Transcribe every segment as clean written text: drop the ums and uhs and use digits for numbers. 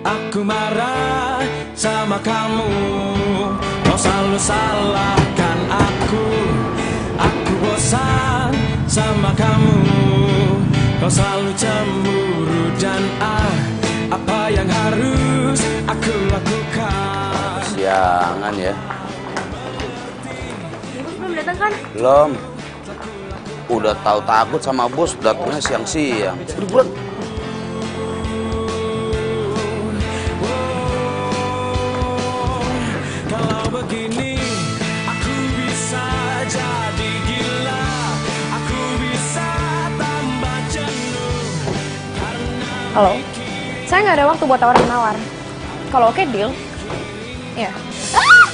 aku marah sama kamu. Kau selalu salahkan aku bosan sama kamu. Kau selalu cemburu dan apa yang harus aku lakukan. Siangan ya. Bos belum datang kan? Belum. Udah tahu takut sama bos, datangnya siang-siang. Udah bulan. Kalau begini aku bisa jadi gila. Aku bisa tambah jenuh. Halo, saya nggak ada waktu buat tawar-menawar. Kalau oke deal, ya.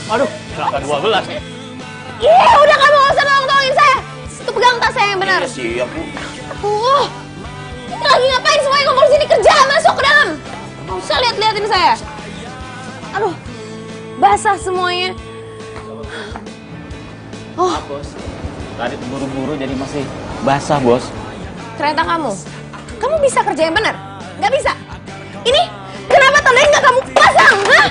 Aduh, celaka 12. Iya, udah kamu nggak usah tolongin saya. Tuh pegang tas saya yang benar. Siap, Bu. Lagi ngapain semuanya ngumpul sini, kerja, masuk ke dalam. Nggak usah liatin saya. Aduh, basah semuanya. Bos, tadi buru-buru jadi masih basah, Bos. Ternyata kamu bisa kerja yang benar? Nggak bisa? Ini kenapa tandanya nggak kamu pasang, hah?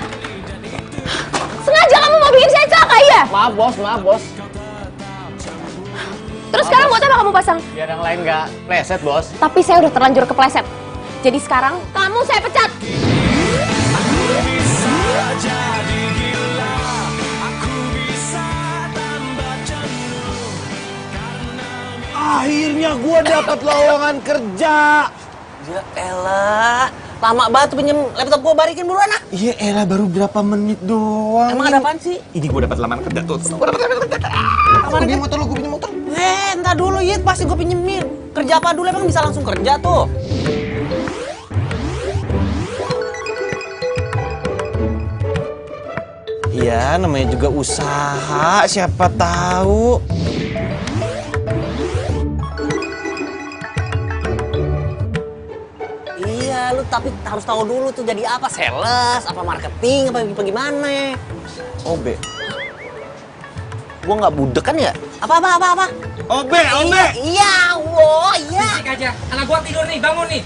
Sengaja kamu mau bikin saya celaka, iya? Maaf, Bos. Terus sekarang buat apa kamu pasang? Biar yang lain nggak pleset, Bos. Tapi saya udah terlanjur kepleset. Jadi sekarang kamu saya pecat. Aku bisa jadi gila. Aku bisa tambah jenuh. Akhirnya gua dapat lowongan kerja. Ya elah, lama banget pinjem laptop gua, balikin buruan ah. Iya elah, baru berapa menit doang. Emang ada apaan sih? Ini gua dapat lamaran kerja tuh. Gua dapat lamaran kerja. Gua pinjem motor. Entar dulu Yit, pasti gua pinjemin. Kerja apa dulu emang bisa langsung kerja tuh? Iya, namanya juga usaha, siapa tahu. Iya, lu tapi harus tahu dulu tuh jadi apa, sales, apa marketing, apa gimana? Obe. Gua nggak budek kan ya? Apa? Obe. Iya, iya. Berisik aja, anak gua tidur nih, bangun nih.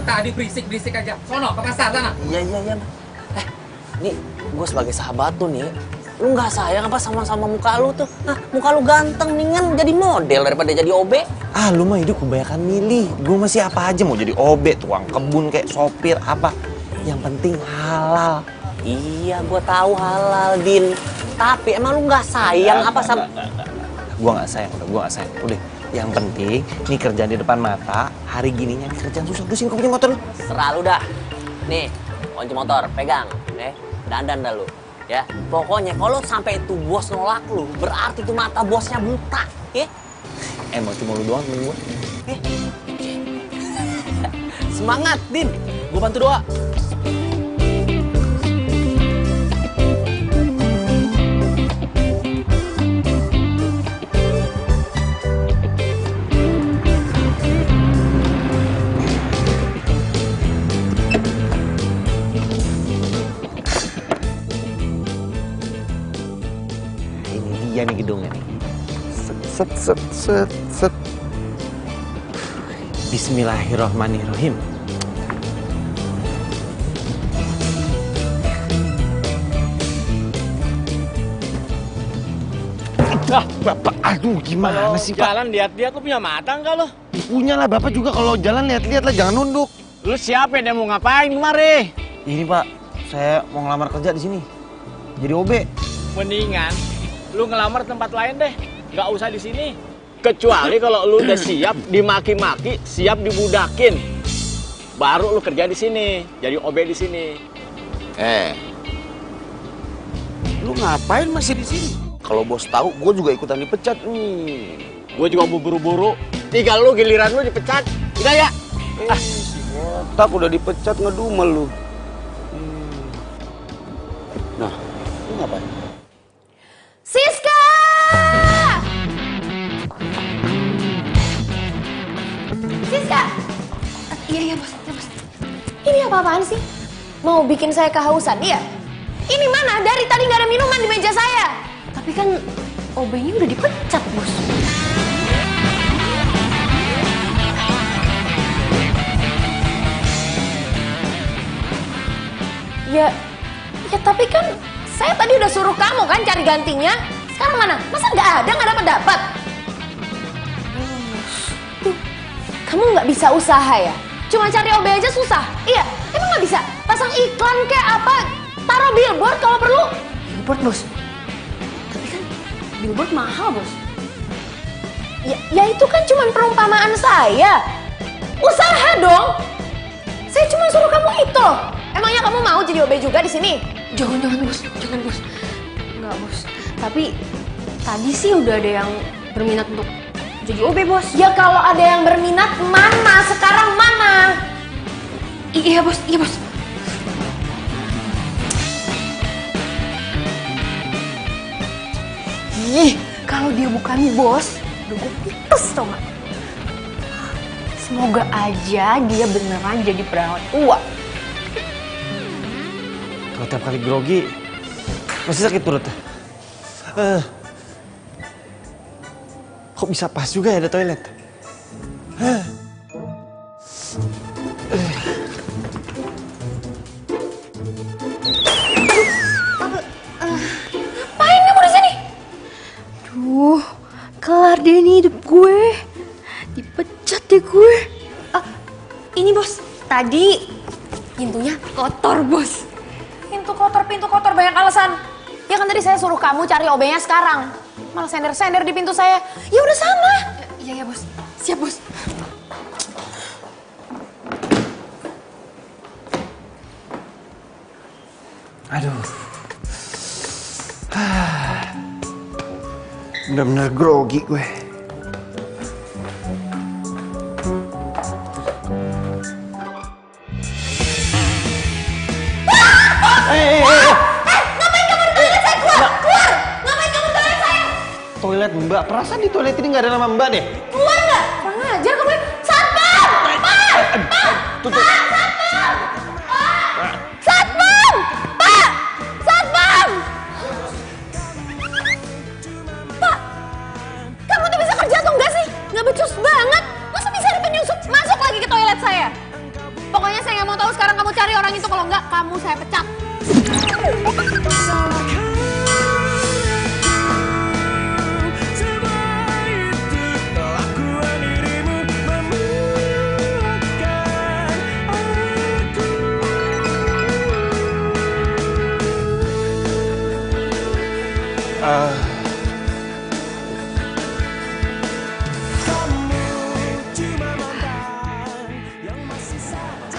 Tadi berisik aja. Sono ke pasar sana. Iya. Nih, gua sebagai sahabat tuh nih, lu nggak sayang apa sama muka lu tuh? Nah, muka lu ganteng, mendingan jadi model daripada jadi OB. Ah, lu mah hidup kebanyakan milih. Gua masih apa aja mau jadi obe, tukang kebun kayak sopir apa. Yang penting halal. Iya, gua tahu halal, Din. Tapi emang lu nggak sayang apa sama... Gua nggak sayang. Udah, yang penting nih kerjaan di depan mata. Hari gininya nih kerjaan susah. Udah sini kau punya motor lu. Serah lu dah. Nih, kunci motor, pegang. Dandan dah lu. Ya, pokoknya kalau sampai itu bos nolak lu, berarti tuh mata bosnya buta. Ya? Emang cuma lu doang temen gua. Semangat, Din. Gua bantu doa. Iya nih gedungnya nih. Set. Bismillahirrahmanirrahim. Bapak, aduh gimana sih Pak? Jalan lihat-lihat, lu punya mata nggak lo? Punya lah Bapak juga, kalau jalan lihat-lihat lah, jangan nunduk. Lu siapa yang mau ngapain kemari? Ini Pak, saya mau ngelamar kerja di sini. Jadi OB. Mendingan lu ngelamar tempat lain deh, nggak usah di sini. Kecuali kalau lu udah siap dimaki-maki, siap dibudakin, baru lu kerja di sini, jadi OB di sini. Lu ngapain masih di sini? Kalau bos tahu, gue juga ikutan dipecat nih. Gue juga mau buru-buru. Tinggal lu giliran lu dipecat. Udah ya? Tak udah dipecat ngedumel lu. Nah, lu ngapain? Siska! Siska! Iya bos. Ini apa-apaan sih? Mau bikin saya kehausan, iya? Ini mana? Dari tadi nggak ada minuman di meja saya. Tapi kan OB-nya udah dipecat, bos. Ya tapi kan saya tadi udah suruh kamu kan cari gantinya. Sekarang mana? Masa nggak ada, nggak dapat? Tuh, kamu nggak bisa usaha ya? Cuma cari OB aja susah? Iya, emang nggak bisa? Pasang iklan kayak apa? Taruh billboard kalau perlu. Billboard, Bos. Tapi kan billboard mahal, Bos. Ya itu kan cuma perumpamaan saya. Usaha dong. Saya cuma suruh kamu itu. Emangnya kamu mau jadi OB juga di sini? Jangan Bos. Enggak, Bos. Tapi tadi sih udah ada yang berminat untuk jadi OB, Bos. Ya kalau ada yang berminat mana? Sekarang mana? Iya, Bos. Ih, kalau dia bukan Bos, udah gue pites tau gak? Semoga aja dia beneran jadi perawat uak. Kalau tiap kali grogi, masih sakit perut. Kok bisa pas juga ya ada toilet? Ngapain kamu di sini? Duh, kelar deh nih hidup gue. Dipecat deh gue. Ini Bos, tadi pintunya kotor, Bos. Pintu kotor banyak alasan. Ya kan tadi saya suruh kamu cari OB-nya sekarang. Malah sender-sender di pintu saya. Ya udah sana. Iya, Bos. Siap, Bos. Aduh. Bener-bener grogi gue. Ngapain kamu di toilet saya? Keluar! Ngapain kamu di toilet saya? Toilet Mbak, perasaan di toilet ini nggak ada nama Mbak deh. Keluar nggak? Kurang ajar kamu. Satpam! Satpam! Pak! Satpam! Pak! Kamu tuh bisa kerja atau enggak sih? Nggak becus banget. Masa bisa ada penyusup masuk lagi ke toilet saya? Pokoknya saya nggak mau tahu sekarang kamu cari orang itu. Kalau enggak, kamu saya pecat.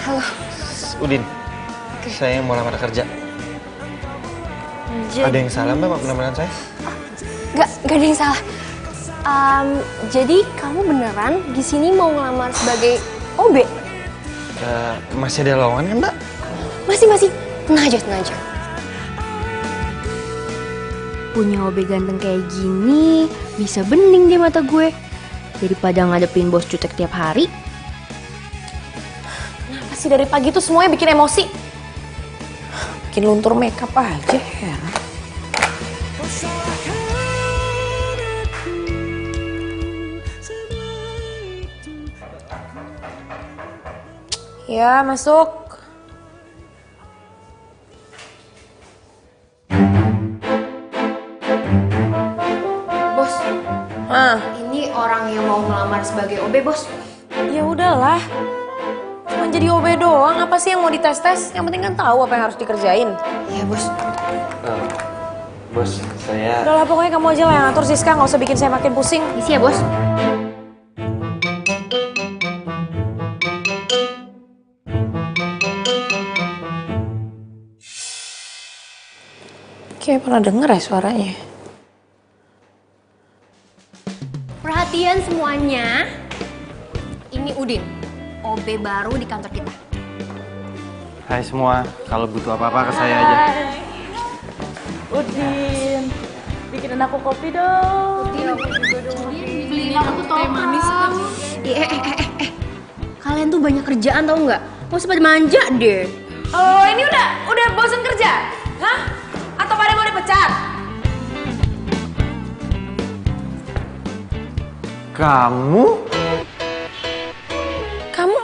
Halo. Udin, saya mau lamar kerja. Ada yang salah Mbak penampilan saya? Gak ada yang salah. Jadi kamu beneran di sini mau ngelamar sebagai OB? Masih ada lowongan kan Mbak? Masih. Tenang aja. Punya OB ganteng kayak gini, bisa bening di mata gue. Daripada ngadepin bos jutek tiap hari. Kenapa sih dari pagi tuh semuanya bikin emosi? Bikin luntur makeup aja, heran. Ya, masuk. Bos, ini orang yang mau ngelamar sebagai OB, Bos. Ya udahlah. Cuma jadi OB doang, apa sih yang mau dites-tes? Yang penting kan tahu apa yang harus dikerjain. Iya, Bos. Bos, saya... Udahlah, pokoknya kamu aja lah yang ngatur, Siska. Nggak usah bikin saya makin pusing. Isi ya, Bos. Kayak pernah denger ya suaranya. Perhatian semuanya. Ini Udin, OB baru di kantor kita. Hai semua, kalau butuh apa-apa ke saya aja. Udin, bikinin aku kopi dong. Beliin aku teh manis. Kalian tuh banyak kerjaan tau nggak? Mau sempat manja deh. Oh, ini udah bosan kerja? Hah? Atau pada mau dipecat? Kamu? Kamu?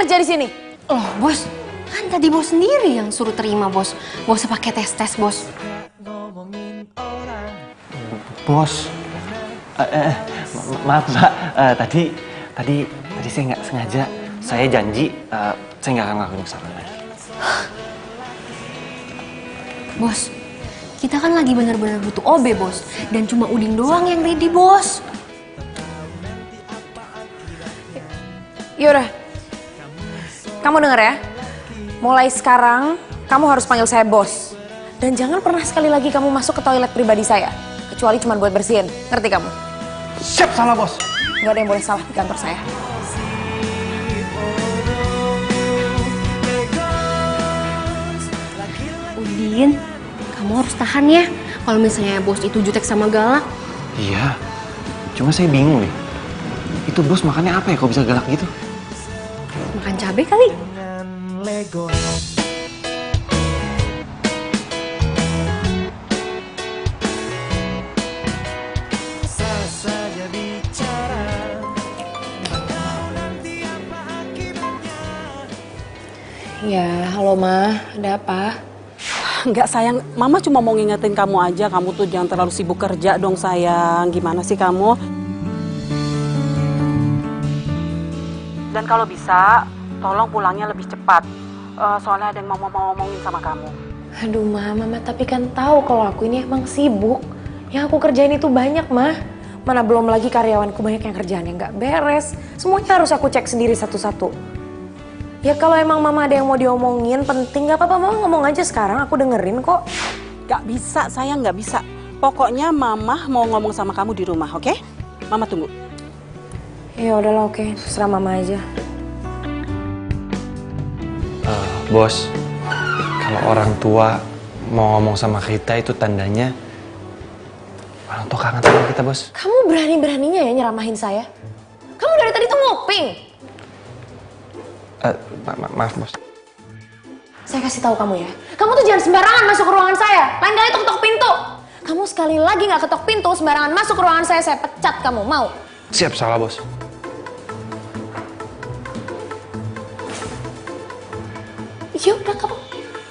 kerja di sini? Oh, bos. Kan tadi bos sendiri yang suruh terima, bos. Gak usah pakai tes-tes, bos. Bos, maaf Mbak, tadi saya nggak sengaja. Saya janji saya nggak akan ngelakuin kesalahan lagi. Bos, kita kan lagi benar-benar butuh OB, bos. Dan cuma Udin doang yang ready, bos. Yaudah, kamu denger ya. Mulai sekarang, kamu harus panggil saya bos. Dan jangan pernah sekali lagi kamu masuk ke toilet pribadi saya. Kecuali cuma buat bersihin. Ngerti kamu? Siap, salah bos. Gak ada yang boleh salah di kantor saya. Udin, kamu harus tahan ya. Kalau misalnya bos itu jutek sama galak. Iya, cuma saya bingung deh. Itu bos makannya apa ya kok bisa galak gitu? Makan cabai kali. Lego. Saja bicara. Ya, halo Ma, ada apa? Enggak sayang, Mama cuma mau ngingetin kamu aja. Kamu tuh jangan terlalu sibuk kerja dong sayang. Gimana sih kamu? Dan kalau bisa, tolong pulangnya lebih cepat. Soalnya ada yang mau ngomongin sama kamu. Aduh Ma, Mama tapi kan tahu kalau aku ini emang sibuk. Yang aku kerjain itu banyak Ma. Mana belum lagi karyawanku banyak yang kerjaannya nggak beres. Semuanya harus aku cek sendiri satu-satu. Ya kalau emang Mama ada yang mau diomongin penting nggak apa-apa Mama ngomong aja sekarang, aku dengerin kok. Gak bisa sayang, gak bisa. Pokoknya Mama mau ngomong sama kamu di rumah, oke? Mama tunggu. Ya udahlah oke, terserah Mama aja. Bos, kalau orang tua mau ngomong sama kita itu tandanya orang tua kangen sama kita, bos. Kamu berani-beraninya ya nyeramahin saya? Kamu dari tadi tuh ngoping. Maaf, bos. Saya kasih tahu kamu ya, kamu tuh jangan sembarangan masuk ke ruangan saya. Lain kali tuh ketok pintu. Kamu sekali lagi nggak ketok pintu, sembarangan masuk ke ruangan saya pecat kamu. Mau? Siap, salah bos. Ya udah kamu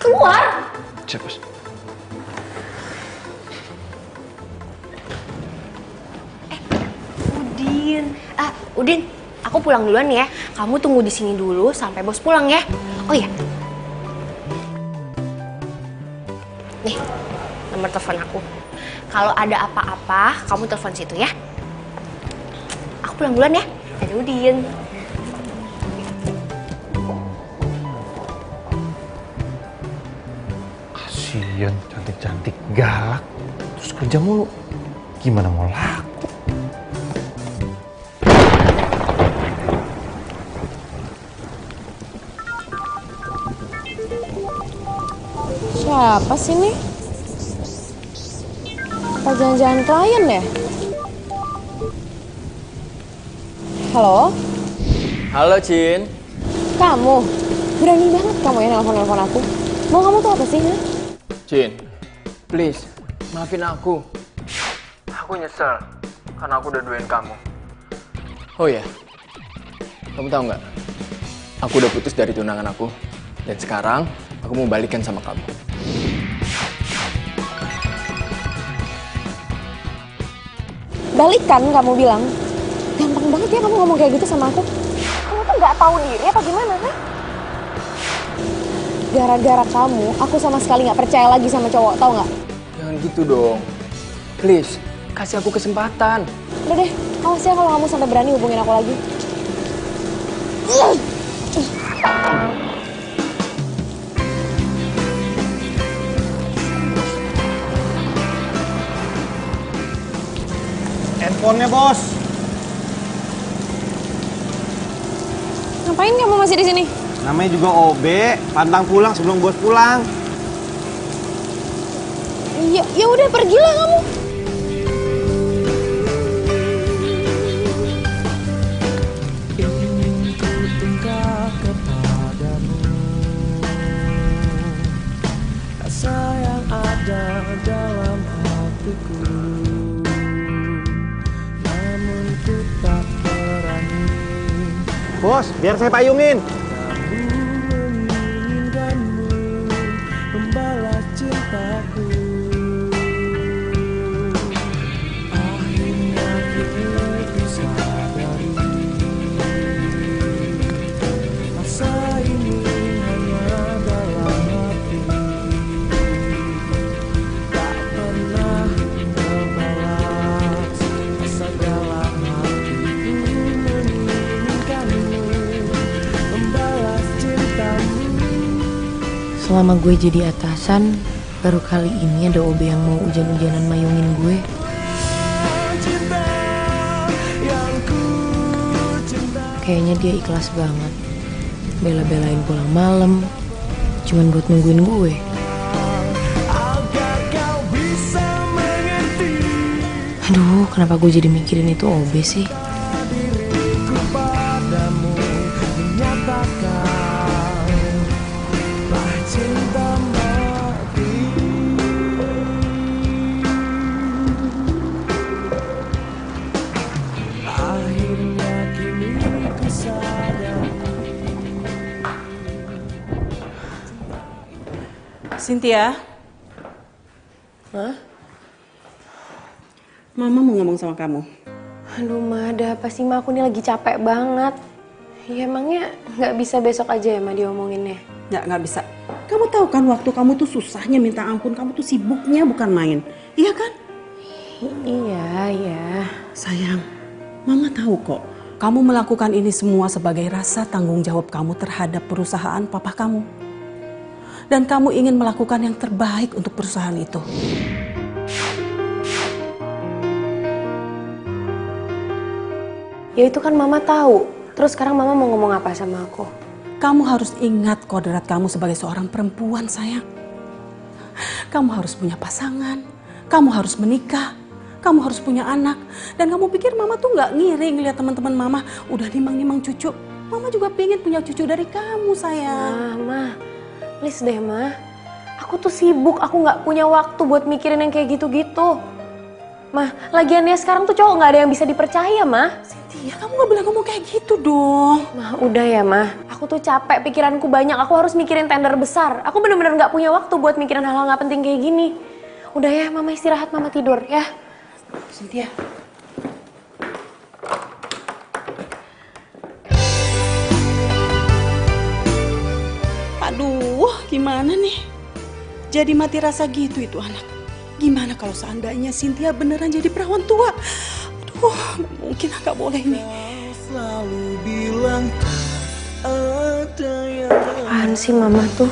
keluar. Siap, bos. Udin, aku pulang duluan ya. Kamu tunggu di sini dulu sampai bos pulang ya. Oh iya. Nih, nomor telepon aku. Kalau ada apa-apa, kamu telepon situ ya. Aku pulang duluan ya. Dadah Udin. Kasian, cantik-cantik galak. Terus kerja mulu. Gimana mau laku? Siapa sih nih? Apa jangan-jangan klien ya? Halo? Halo, Cin. Kamu? Berani banget kamu ya nelfon-nelfon aku. Mau kamu tuh apa sih? Ha? Cin, please, maafin aku. Aku nyesel karena aku udah duain kamu. Oh ya, kamu tahu nggak? Aku udah putus dari tunangan aku. Dan sekarang aku mau balikan sama kamu. Balikan kamu bilang. Gampang banget ya kamu ngomong kayak gitu sama aku. Kamu tuh nggak tahu diri apa gimana, ha? Gara-gara kamu, aku sama sekali nggak percaya lagi sama cowok, tau nggak? Jangan gitu dong. Please, kasih aku kesempatan. Udah deh, awas ya kalau kamu sampai berani hubungin aku lagi. Handphonenya, bos. Ngapain kamu masih di sini? Namanya juga OB, pantang pulang sebelum bos pulang. Ya udah pergilah kamu. Rasa yang ada dalam hatiku, namun ku tak berani. Bos, biar saya payungin. Selama gue jadi atasan, baru kali ini ada OB yang mau hujan-hujanan mayungin gue. Kayaknya dia ikhlas banget. Bela-belain pulang malam, cuman buat nungguin gue. Aduh, kenapa gue jadi mikirin itu OB sih? Cynthia. Hah? Mama mau ngomong sama kamu. Aduh, Ma, ada apa sih, Ma? Aku nih lagi capek banget. Ya emangnya nggak bisa besok aja ya, Ma, diomonginnya? Nggak bisa. Kamu tahu kan waktu kamu tuh susahnya minta ampun, kamu tuh sibuknya bukan main. Iya kan? Iya. Sayang, Mama tahu kok. Kamu melakukan ini semua sebagai rasa tanggung jawab kamu terhadap perusahaan papa kamu. Dan kamu ingin melakukan yang terbaik untuk perusahaan itu. Ya itu kan Mama tahu. Terus sekarang Mama mau ngomong apa sama aku? Kamu harus ingat kodrat kamu sebagai seorang perempuan, sayang. Kamu harus punya pasangan, kamu harus menikah, kamu harus punya anak. Dan kamu pikir Mama tuh nggak ngiri ngeliat teman-teman Mama udah nimang-nimang cucu. Mama juga pengen punya cucu dari kamu, sayang. Ma, please deh, Ma. Aku tuh sibuk, aku nggak punya waktu buat mikirin yang kayak gitu-gitu. Ma, lagiannya sekarang tuh cowok nggak ada yang bisa dipercaya, Ma. Cynthia, kamu nggak boleh ngomong kayak gitu dong. Ma, udah ya, Ma. Aku tuh capek, pikiranku banyak. Aku harus mikirin tender besar. Aku bener-bener nggak punya waktu buat mikirin hal-hal nggak penting kayak gini. Udah ya, Mama istirahat, Mama tidur ya. Cynthia. Aduh, gimana nih? Jadi mati rasa gitu itu anak. Gimana kalau seandainya Cynthia beneran jadi perawan tua? Aduh, mungkin nggak boleh nih. Selalu bilang ada yang Apaan sih Mama tuh?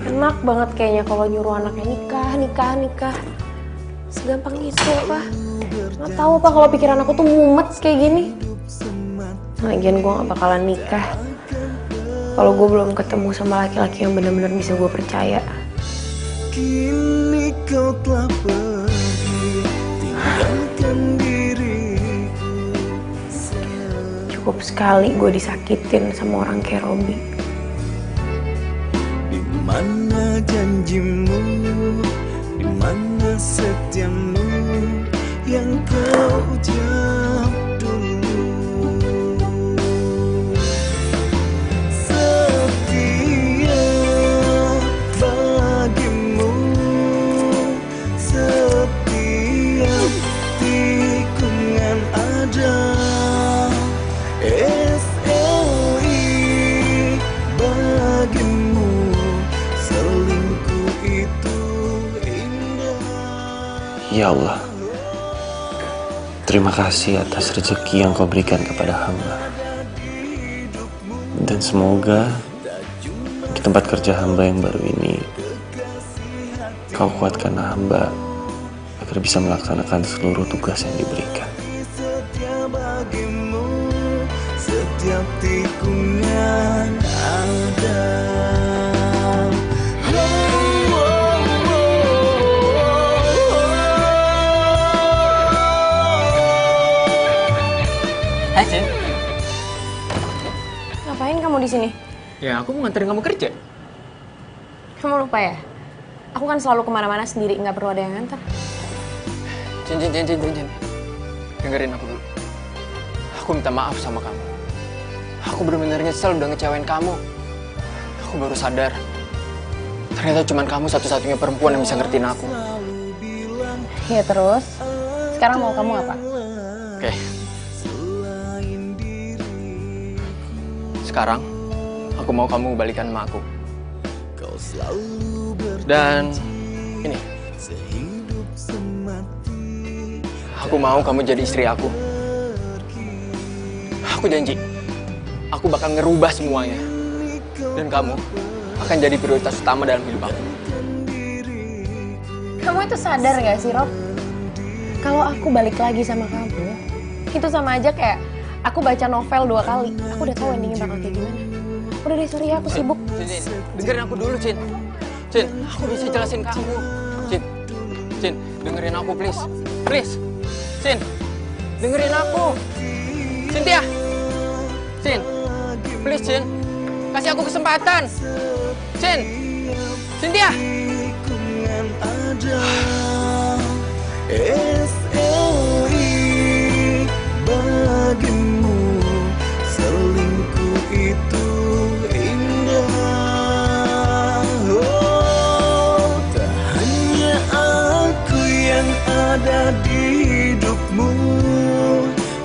Enak banget kayaknya kalau nyuruh anaknya nikah. Segampang itu apa? Nggak tahu apa kalau pikiran aku tuh mumet kayak gini. Lagian gue nggak bakalan nikah kalau gue belum ketemu sama laki-laki yang benar-benar bisa gue percaya. kini kau telah pergi, tinggalkan diriku. Cukup sekali gue disakitin sama orang kayak Robi. Di mana janjimu, di mana setiamu yang kau jawab dulu. Setia bagimu, setiap tikungan ada. SLI bagimu, selingkuh itu indah. Ya Allah, terima kasih atas rezeki yang kau berikan kepada hamba. Dan semoga di tempat kerja hamba yang baru ini, kau kuatkan hamba agar bisa melaksanakan seluruh tugas yang diberikan. Setia bagimu, setiap tikungan ada. Hai, Cin. Ngapain kamu di sini? Ya, aku mau nganterin kamu kerja. Kamu lupa ya? Aku kan selalu kemana-mana sendiri, nggak perlu ada yang nganter. Cin. Dengerin aku dulu. Aku minta maaf sama kamu. Aku benar-benar nyesel udah ngecewain kamu. Aku baru sadar. Ternyata cuma kamu satu-satunya perempuan yang bisa ngertiin aku. Ya terus? Sekarang mau kamu apa? Oke. Sekarang, aku mau kamu balikan sama aku. Dan ini, aku mau kamu jadi istri aku. Aku janji, aku bakal ngerubah semuanya. Dan kamu akan jadi prioritas utama dalam hidup aku. Kamu itu sadar gak sih, Rob? Kalau aku balik lagi sama kamu, itu sama aja kayak aku baca novel 2 kali. Aku udah tahu endingnya bakal kayak gimana. Udah deh, sorry ya, aku sibuk. Cin, dengerin aku dulu, Cin. Cin, aku bisa jelasin kamu. Cin, dengerin aku, please. Please. Cin, dengerin aku. Cynthia. Cin, please, Cin. Kasih aku kesempatan. Cin, Cynthia. Bagimu selingkuh itu indah. Oh, tak hanya aku yang ada di hidupmu,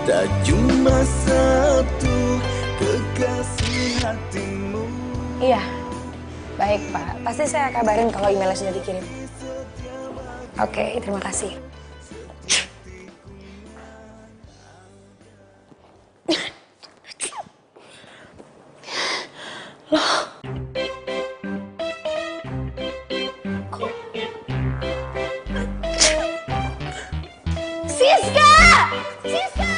tak cuma satu kekasih hatimu. Iya, baik Pak. Pasti saya kabarin kalau emailnya sudah dikirim. Oke, terima kasih. Loh. Siska! Siska!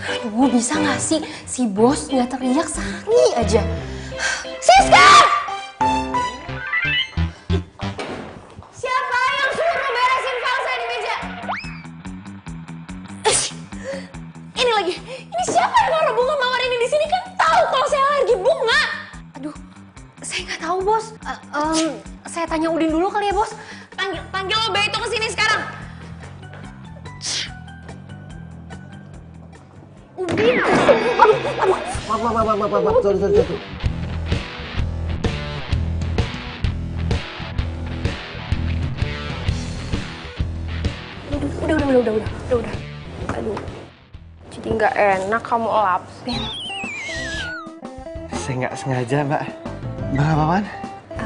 Aduh, bisa nggak sih si bos nggak teriak sehari aja? Siska! Siapa yang suruh beresin file saya di meja? Ini lagi, ini siapa yang naruh bunga mawar ini di sini? Kan tahu kalau saya alergi bunga. Aduh, saya nggak tahu bos. Saya tanya Udin dulu kali ya bos. Panggil lo Beto ke sini sekarang. Udin, aduh. Maaf, sorry. Udah. Aduh, jadi nggak enak kamu lapin. Saya nggak sengaja, Mbak. Mbak apa-apaan?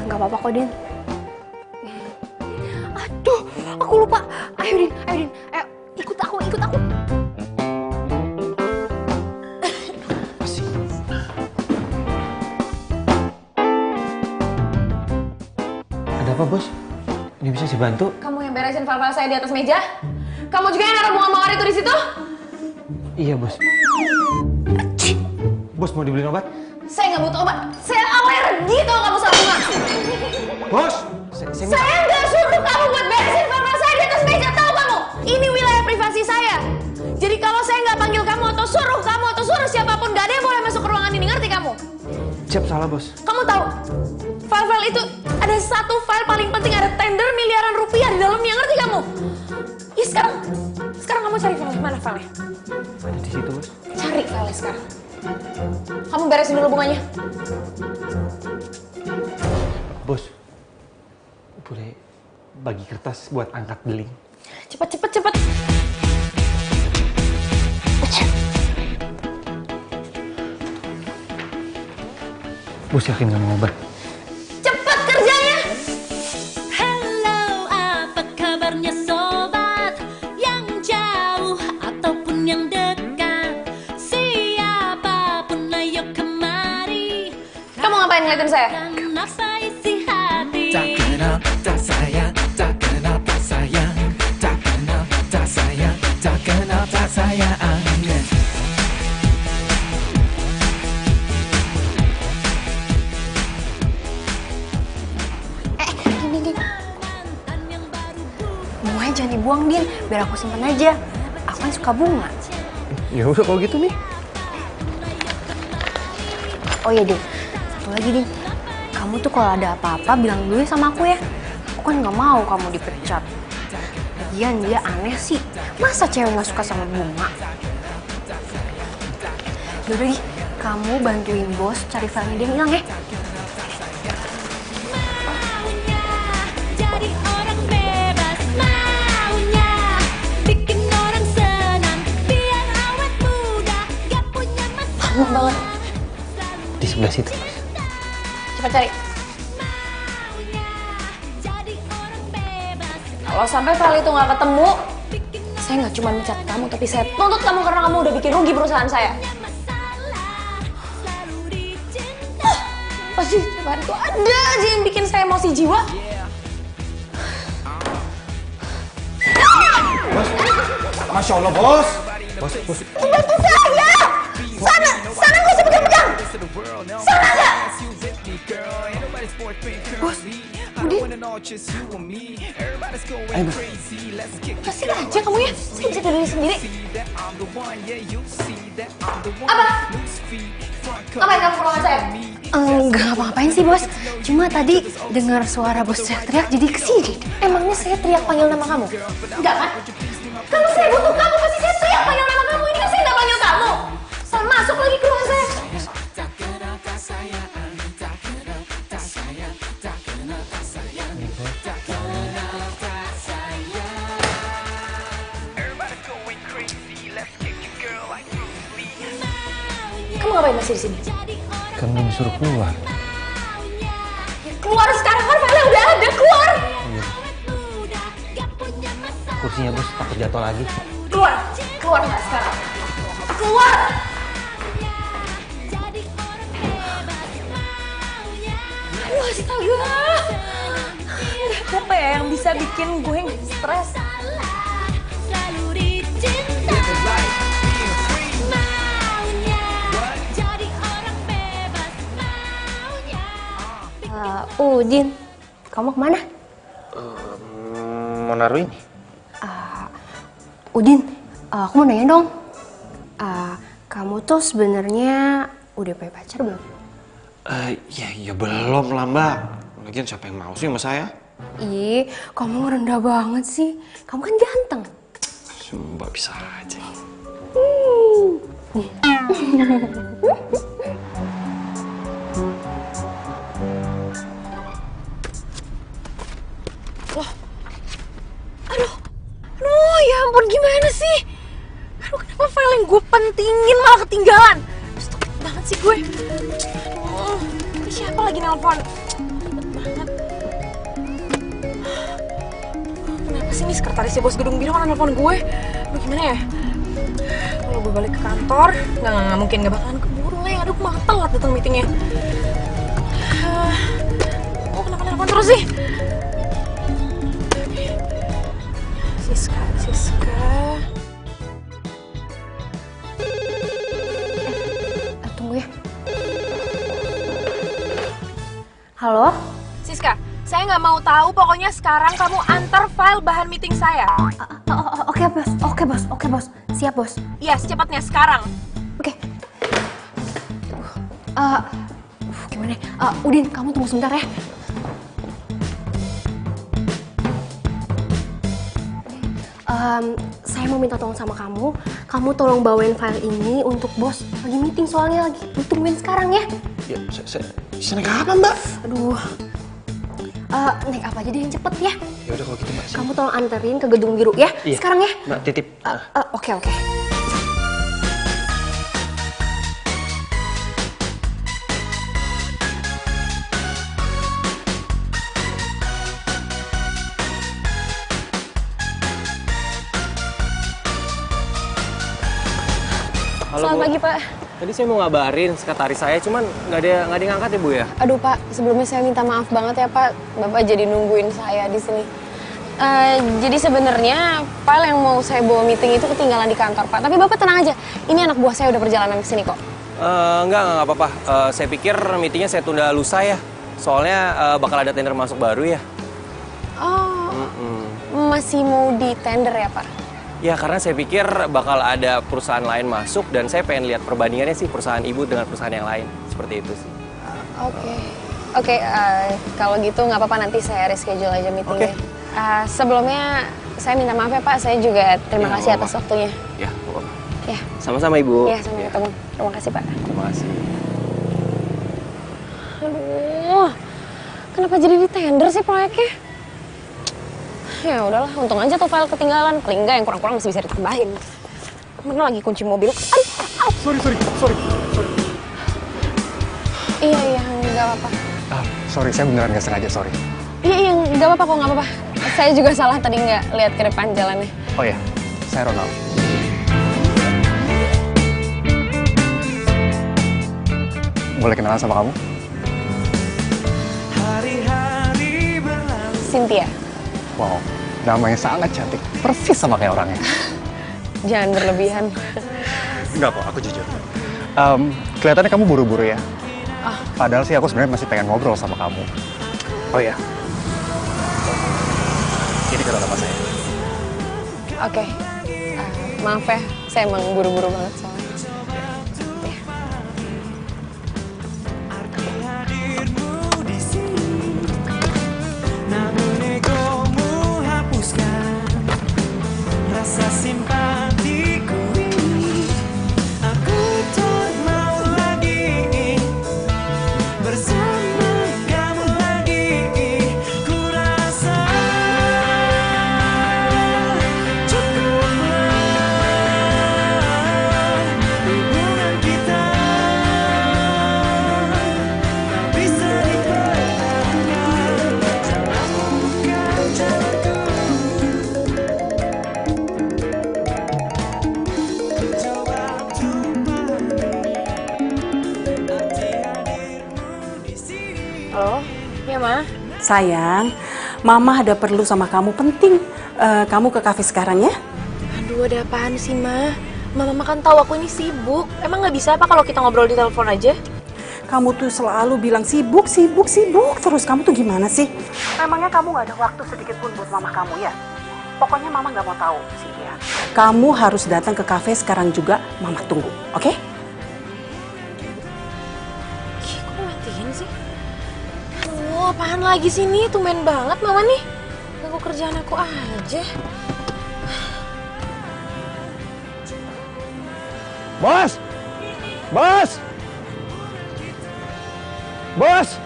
Nggak apa-apa kok, Din. Aduh, aku lupa. Ayo, Din. Ayo, ikut aku. Ada apa, Bos? Ini bisa dibantu? Kamu yang beresin file-file saya di atas meja? Kamu juga yang naruh bunga mawar itu di situ? Iya, Bos. Bos, mau dibeliin obat? Saya nggak butuh obat. Saya alergi kalau kamu sama bunga. Bos! Saya nggak suruh kamu buat beresin file-file saya di atas meja, tahu kamu? Ini wilayah privasi saya. Jadi kalau saya nggak panggil kamu atau suruh siapapun, nggak ada yang boleh masuk ke ruangan ini, ngerti kamu? Siap, salah, Bos. Kamu tahu, file-file itu ada satu file paling penting, ada tender miliaran rupiah di dalamnya, ngerti kamu? Ya sekarang kamu cari file, mana filenya? Ada di situ, Bos. Cari file sekarang. Kamu beresin dulu bunganya. Bos, boleh bagi kertas buat angkat beling? Cepet. Bos yakin nggak mau obat? Cepet kerjanya! Halo, apa kabarnya sobat? Yang jauh ataupun yang dekat, siapapun ayo kemari. Kamu ngapain ngeliatin saya? Kenapa isi hati? Tak kenapa sayang, tak kenapa sayang, tak kenapa sayang, tak kenapa sayang. Bunganya jangan dibuang, Din. Biar aku simpen aja. Aku kan suka bunga. Ya udah kalau gitu nih. Oh iya, Din. Satu lagi, Din. Kamu tuh kalau ada apa-apa bilang dulu ya sama aku ya. Aku kan nggak mau kamu dipecat. Lagian dia aneh sih. Masa cewek nggak suka sama bunga? Yaudah, Di. Kamu bantuin bos cari filenya dia yang hilang ya. Jadi orang bebas maunya, bikin orang senang, biar awet muda, gak punya masalah. Lama banget. Di sebelah situ, Bos. Cepat cari. Kalau sampai file itu nggak ketemu, saya nggak cuma mencat kamu, tapi saya tuntut kamu karena kamu udah bikin rugi perusahaan saya. apa sih cobaan tuh ada aja yang bikin saya emosi jiwa. Masya Allah, Bos. Bos. Bantu saya! Sana nggak usah pegang-pegang! Sana nggak! Bos, Udin. Ayo, Kasih aja kamu ya, saya bisa tidur sendiri. Apa yang kamu ruangan saya? Enggak ngapa-ngapain sih bos, cuma tadi dengar suara bos teriak-teriak jadi kesini. Emangnya saya teriak panggil nama kamu? Enggak kan? Kalau saya butuh kamu pasti saya teriak panggil nama kamu. Ini kan saya nggak panggil kamu. Saya masuk lagi ke ruangan saya. Kamu ngapain masih di sini? Kan belum disuruh keluar. Keluar sekarang kan filenya udah ada, keluar! Kursinya Bos, takut jatuh lagi. Keluar! Keluar nggak sekarang? Keluar! Aduh, astaga! Apa ya yang bisa bikin gue stres? Udin, kamu kemana? mau naruh ini. Udin, aku mau nanya dong. Kamu tuh sebenarnya udah punya pacar belum? Ya belum lah Mbak. Lagian siapa yang mau sih sama saya? Ih, kamu rendah banget sih. Kamu kan ganteng. Mbak bisa aja. Loh. Aduh, ya ampun gimana sih? Aduh, kenapa file yang gue pentingin malah ketinggalan? Stupid banget sih gue. Aduh, ini siapa lagi nelpon? Ribet banget. Kenapa sih nih sekretarisnya bos gedung biru malah nelpon gue? Aduh, gimana ya? Kalau gue balik ke kantor, nggak mungkin nggak bakalan keburu lah. Aduh, malah telat datang meetingnya. Kenapa nelpon terus sih? Siska. Tunggu ya. Halo? Siska, saya nggak mau tahu. Pokoknya sekarang kamu antar file bahan meeting saya. Oke bos. Siap bos. Iya, secepatnya sekarang. Oke. Gimana? Udin, kamu tunggu sebentar ya. Saya mau minta tolong sama kamu. Kamu tolong bawain file ini untuk bos. Lagi meeting soalnya, lagi ditungguin sekarang ya. Ya, saya naik apa Mbak? Aduh. Naik apa aja deh yang cepet ya. Ya udah kalau gitu Mbak. Kamu tolong anterin ke gedung biru ya. Iya. Sekarang ya. Mbak titip. Oke. Halo, Selamat Bu. pagi Pak. Tadi saya mau ngabarin sekretaris saya, cuman nggak ada ngangkat ya Bu ya? Aduh Pak, sebelumnya saya minta maaf banget ya Pak. Bapak jadi nungguin saya di sini. Jadi sebenarnya file yang mau saya bawa meeting itu ketinggalan di kantor Pak. Tapi Bapak tenang aja, ini anak buah saya udah perjalanan ke sini kok. Enggak apa-apa. Saya pikir meetingnya saya tunda lusa ya. Soalnya bakal ada tender masuk baru ya. Oh, masih mau di tender ya Pak? Ya karena saya pikir bakal ada perusahaan lain masuk dan saya pengen lihat perbandingannya sih perusahaan ibu dengan perusahaan yang lain. Seperti itu sih. Oke, kalau gitu nggak apa-apa, nanti saya reschedule aja meetingnya. Sebelumnya saya minta maaf ya Pak, saya juga terima kasih atas waktunya. Ya, apa-apa. Ya. Sama-sama Ibu. Ya, sampai ketemu. Terima kasih Pak. Terima kasih. Aduh, kenapa jadi di tender sih proyeknya? Ya udahlah, untung aja tuh file ketinggalan. Paling enggak yang kurang-kurang masih bisa ditambahin. Mana lagi kunci mobil? Sorry. Iya, nggak apa-apa. Sorry, saya beneran nggak sengaja, sorry. Iya, nggak apa-apa kok, nggak apa-apa. Saya juga salah tadi nggak lihat ke depan jalannya. Oh ya, saya Ronald. Boleh kenalan sama kamu? Cynthia. Wow, namanya sangat cantik. Persis sama kayak orangnya. Jangan berlebihan. Enggak kok, aku jujur. Kelihatannya kamu buru-buru ya. Padahal sih aku sebenarnya masih pengen ngobrol sama kamu. Oh ya. Ini kado nama saya. Oke. Maaf ya, saya emang buru-buru banget soalnya. Namun egomu hapuskan rasa simpatiku ini. Aku tak mau lagi bersama kamu lagi. Ku rasa cukuplah hubungan kita. Tak bisa dipertahankan. Jalanmu bukan jalanku. Coba untuk pahami arti hadirmu di sini. Halo? Iya, Ma? Sayang, Mama ada perlu sama kamu, penting. Kamu ke kafe sekarang ya? Aduh, ada apaan sih, Ma? Mama kan tahu aku ini sibuk. Emang nggak bisa apa kalau kita ngobrol di telepon aja? Kamu tuh selalu bilang sibuk terus. Kamu tuh gimana sih? Memangnya kamu nggak ada waktu sedikit pun buat mama kamu ya? Pokoknya mama nggak mau tahu, Cynthia. Kamu harus datang ke kafe sekarang juga, mama tunggu, oke? Kok matiin sih? Aduh, apaan lagi sih ini? Tumben banget Mama nih. Ganggu kerjaan aku aja. Bos! Bos! Bos!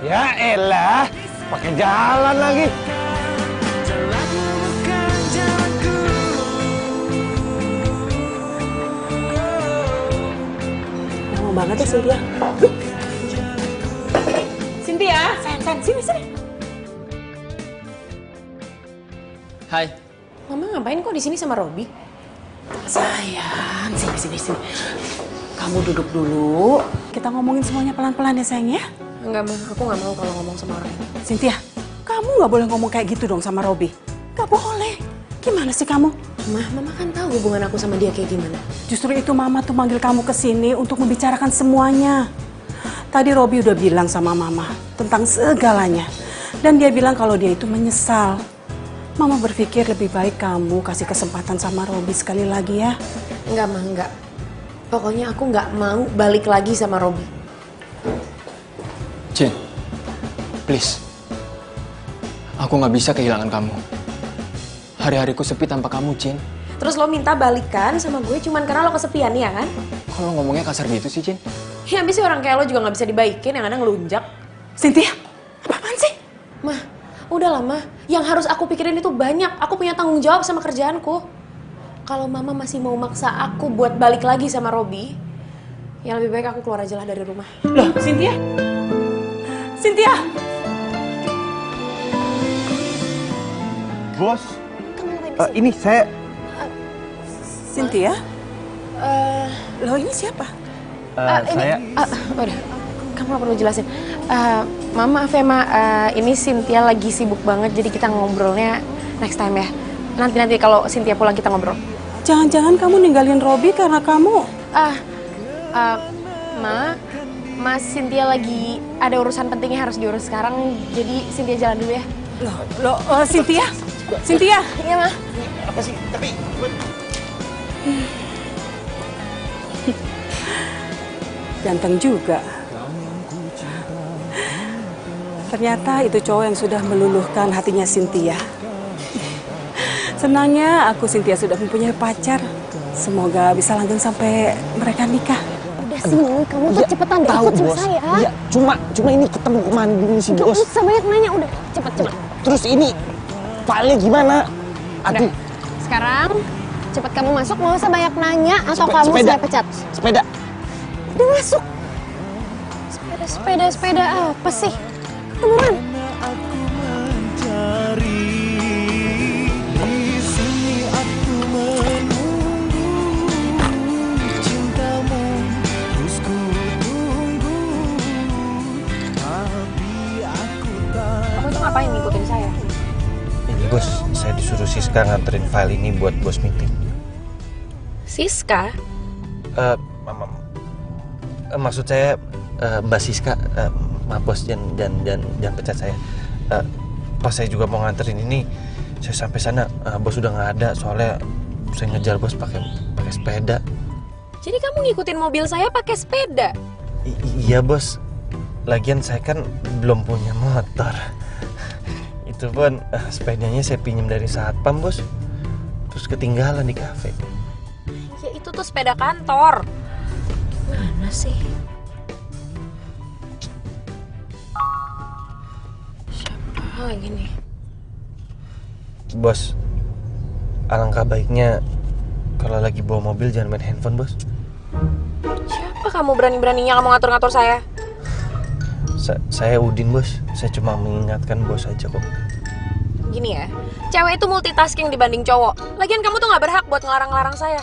Ya elah, pakai jalan lagi. Jalanmu bukan jalanku. Lama banget ya, Cynthia. Cynthia, sayang, sini. Hai. Mama ngapain kok di sini sama Robi? Sayang, sini. Kamu duduk dulu. Kita ngomongin semuanya pelan-pelan ya, sayang ya. Enggak, Ma. Aku nggak mau kalau ngomong sama orang. Cynthia, kamu nggak boleh ngomong kayak gitu dong sama Robi. Nggak boleh. Gimana sih kamu? Mama kan tahu hubungan aku sama dia kayak gimana. Justru itu Mama tuh manggil kamu ke sini untuk membicarakan semuanya. Tadi Robi udah bilang sama Mama tentang segalanya. Dan dia bilang kalau dia itu menyesal. Mama berpikir lebih baik kamu kasih kesempatan sama Robi sekali lagi ya. Enggak, Ma, enggak. Pokoknya aku nggak mau balik lagi sama Robi. Cin, please. Aku nggak bisa kehilangan kamu. Hari-hariku sepi tanpa kamu, Cin. Terus lo minta balikan sama gue cuman karena lo kesepian ya kan? Kalau ngomongnya kasar gitu sih, Cin? Ya habis sih orang kayak lo juga nggak bisa dibaikin, yang ada ngelunjak. Cynthia, apaan sih? Mah, udahlah Mah. Yang harus aku pikirin itu banyak. Aku punya tanggung jawab sama kerjaanku. Kalau Mama masih mau maksa aku buat balik lagi sama Robi, yang lebih baik aku keluar aja lah dari rumah. Loh, Cynthia? Bos, ini saya... Cynthia? Loh, ini siapa? Saya... Udah, kamu gak perlu jelasin. Mama, maaf ya, Ma. Ini Cynthia lagi sibuk banget, jadi kita ngobrolnya next time ya. Nanti kalau Cynthia pulang kita ngobrol. Jangan-jangan kamu ninggalin Robi karena kamu... Mas Cynthia lagi ada urusan pentingnya harus diurus sekarang, jadi Cynthia jalan dulu ya. Loh, Cynthia? Iya, Ma. Apa sih? Tapi... Ganteng juga. Ternyata itu cowok yang sudah meluluhkan hatinya Cynthia. Senangnya aku Cynthia sudah mempunyai pacar. Semoga bisa langgeng sampai mereka nikah. Udah sini, kamu tuh cepetan deh ikut sama saya. Iya, cuma ini ketemu kemana dulu sih, Bos? Gak usah banyak nanya, udah cepet. Terus ini filenya gimana? Aduh. Udah. Sekarang cepet kamu masuk, gak usah banyak nanya atau kamu sepeda. saya pecat. Sepeda. Udah masuk. Sepeda apa sih? Beneran. Aku mencari di sini, aku menunggu cintamu, terus ku tunggu, tapi aku tak. Kamu tuh ngapain ngikutin saya? bos, saya disuruh Siska nganterin file ini buat bos meeting. Siska? Maksud saya Mbak Siska, maaf bos, jangan pecat saya. Pas saya juga mau nganterin ini, saya sampai sana bos udah nggak ada, soalnya saya ngejar bos pakai sepeda. Jadi kamu ngikutin mobil saya pakai sepeda? Iya bos, lagian saya kan belum punya motor. Itu pun sepedanya saya pinjam dari satpam bos, terus ketinggalan di kafe. Ya itu tuh sepeda kantor. Mana sih? Siapa lagi nih? Bos, alangkah baiknya kalau lagi bawa mobil jangan main handphone bos. Siapa kamu berani-beraninya kamu ngatur-ngatur saya? Saya Udin bos, saya cuma mengingatkan bos aja kok. Gini ya, cewek itu multitasking dibanding cowok. Lagian kamu tuh nggak berhak buat ngelarang-larang saya.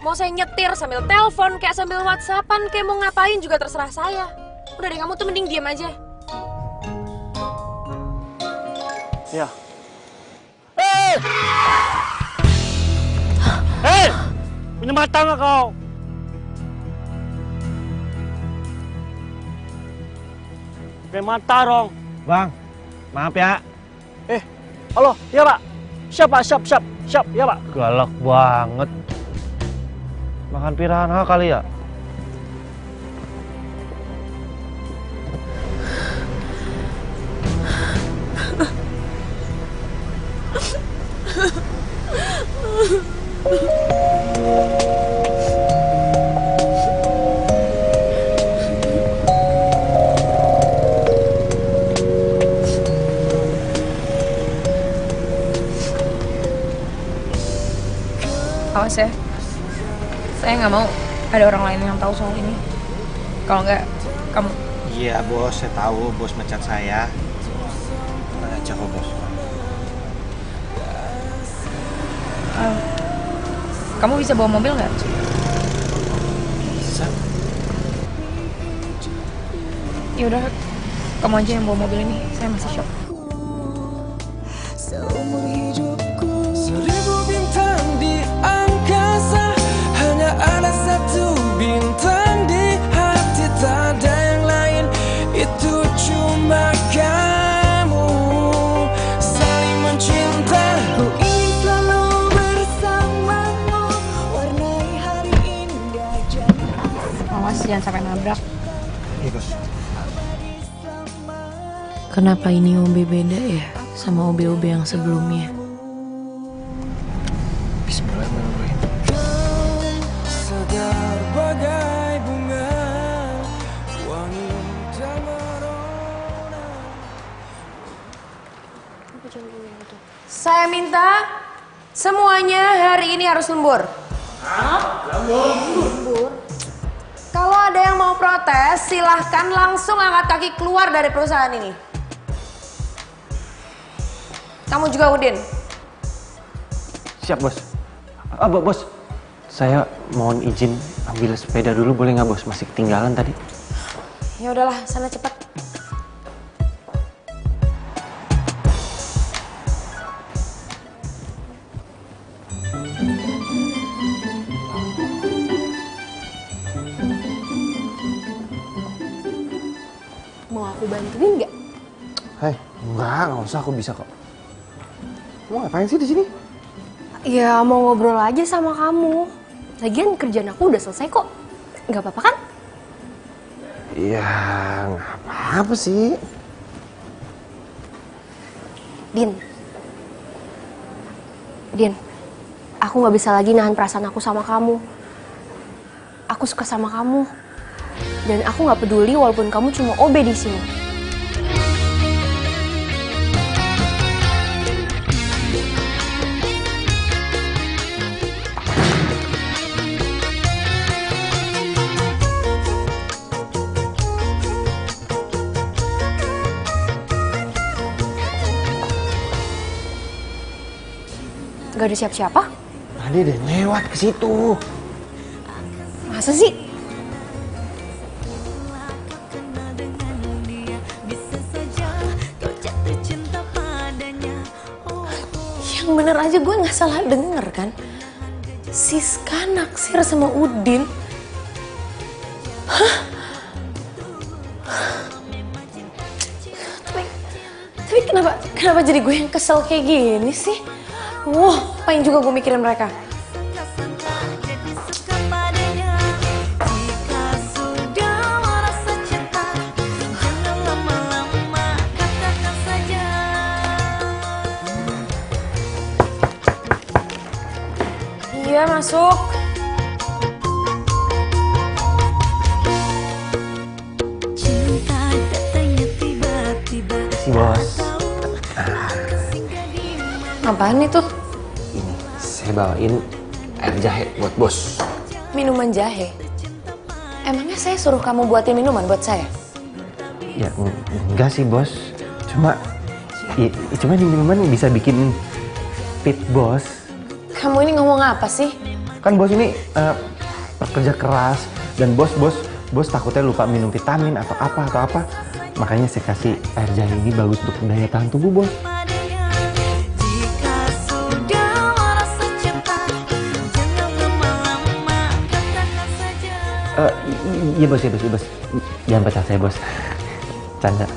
Mau saya nyetir sambil telepon, kayak sambil whatsappan, kayak mau ngapain juga terserah saya. Udah deh, kamu tuh mending diam aja. Ya. Hei! Punya mata nggak kau? Punya mata dong. Bang, maaf ya. Halo, iya pak. Siap, iya pak. Galak banget. Makan piranha kali ya? Awas ya, saya nggak mau ada orang lain yang tahu soal ini. Kalau nggak, kamu. Iya bos, saya tahu bos mecat saya. Tenang aja kok bos. Kamu bisa bawa mobil nggak? Bisa. Ya udah, kamu aja yang bawa mobil ini. Saya masih shock. Seumur hidupku 1000 bintang di angkasa, hanya ada satu bintang di hati, tak ada yang lain, itu cuma kamu. Saling mencinta, ku ingin selalu bersamamu, warnai hari indah jadi Awas jangan sampai nabrak. Iya bos. Kenapa ini OB beda ya sama OB-OB yang sebelumnya? Bismillahirrahmanirrahim. segar bagai bunga, wangi tak merona. Saya minta semuanya hari ini harus lembur. Lembur? Kalau ada yang mau protes, silahkan langsung angkat kaki keluar dari perusahaan ini. Kamu juga Udin. Siap bos. Bos, saya mohon izin ambil sepeda dulu boleh nggak bos? Masih ketinggalan tadi. Ya udahlah, sana cepat. Mau aku bantuin nggak? Hei, nggak usah, aku bisa kok. Mau ngapain sih di sini? Ya mau ngobrol aja sama kamu. Lagian kerjaan aku udah selesai kok. Nggak apa-apa kan? Ya, nggak apa-apa sih. Din, aku nggak bisa lagi nahan perasaan aku sama kamu. Aku suka sama kamu. Dan aku nggak peduli walaupun kamu cuma OB di sini. Gak ada siapa-siapa? Tadi deh lewat ke situ. Masa sih? Yang bener aja gue nggak salah denger kan? Siska naksir sama Udin. Hah? Tapi kenapa jadi gue yang kesel kayak gini sih? Wah, paling juga gue mikirin mereka. Iya, masuk. Si bos. Apaan itu? Ini saya bawain air jahe buat bos. Minuman jahe? Emangnya saya suruh kamu buatin minuman buat saya? Ya enggak sih bos. Cuma ini minuman bisa bikin fit bos. Kamu ini ngomong apa sih? Kan bos ini pekerja keras dan bos takutnya lupa minum vitamin atau apa. Makanya saya kasih air jahe ini bagus untuk daya tahan tubuh bos. Iya bos. Jangan pecat saya bos. Canda.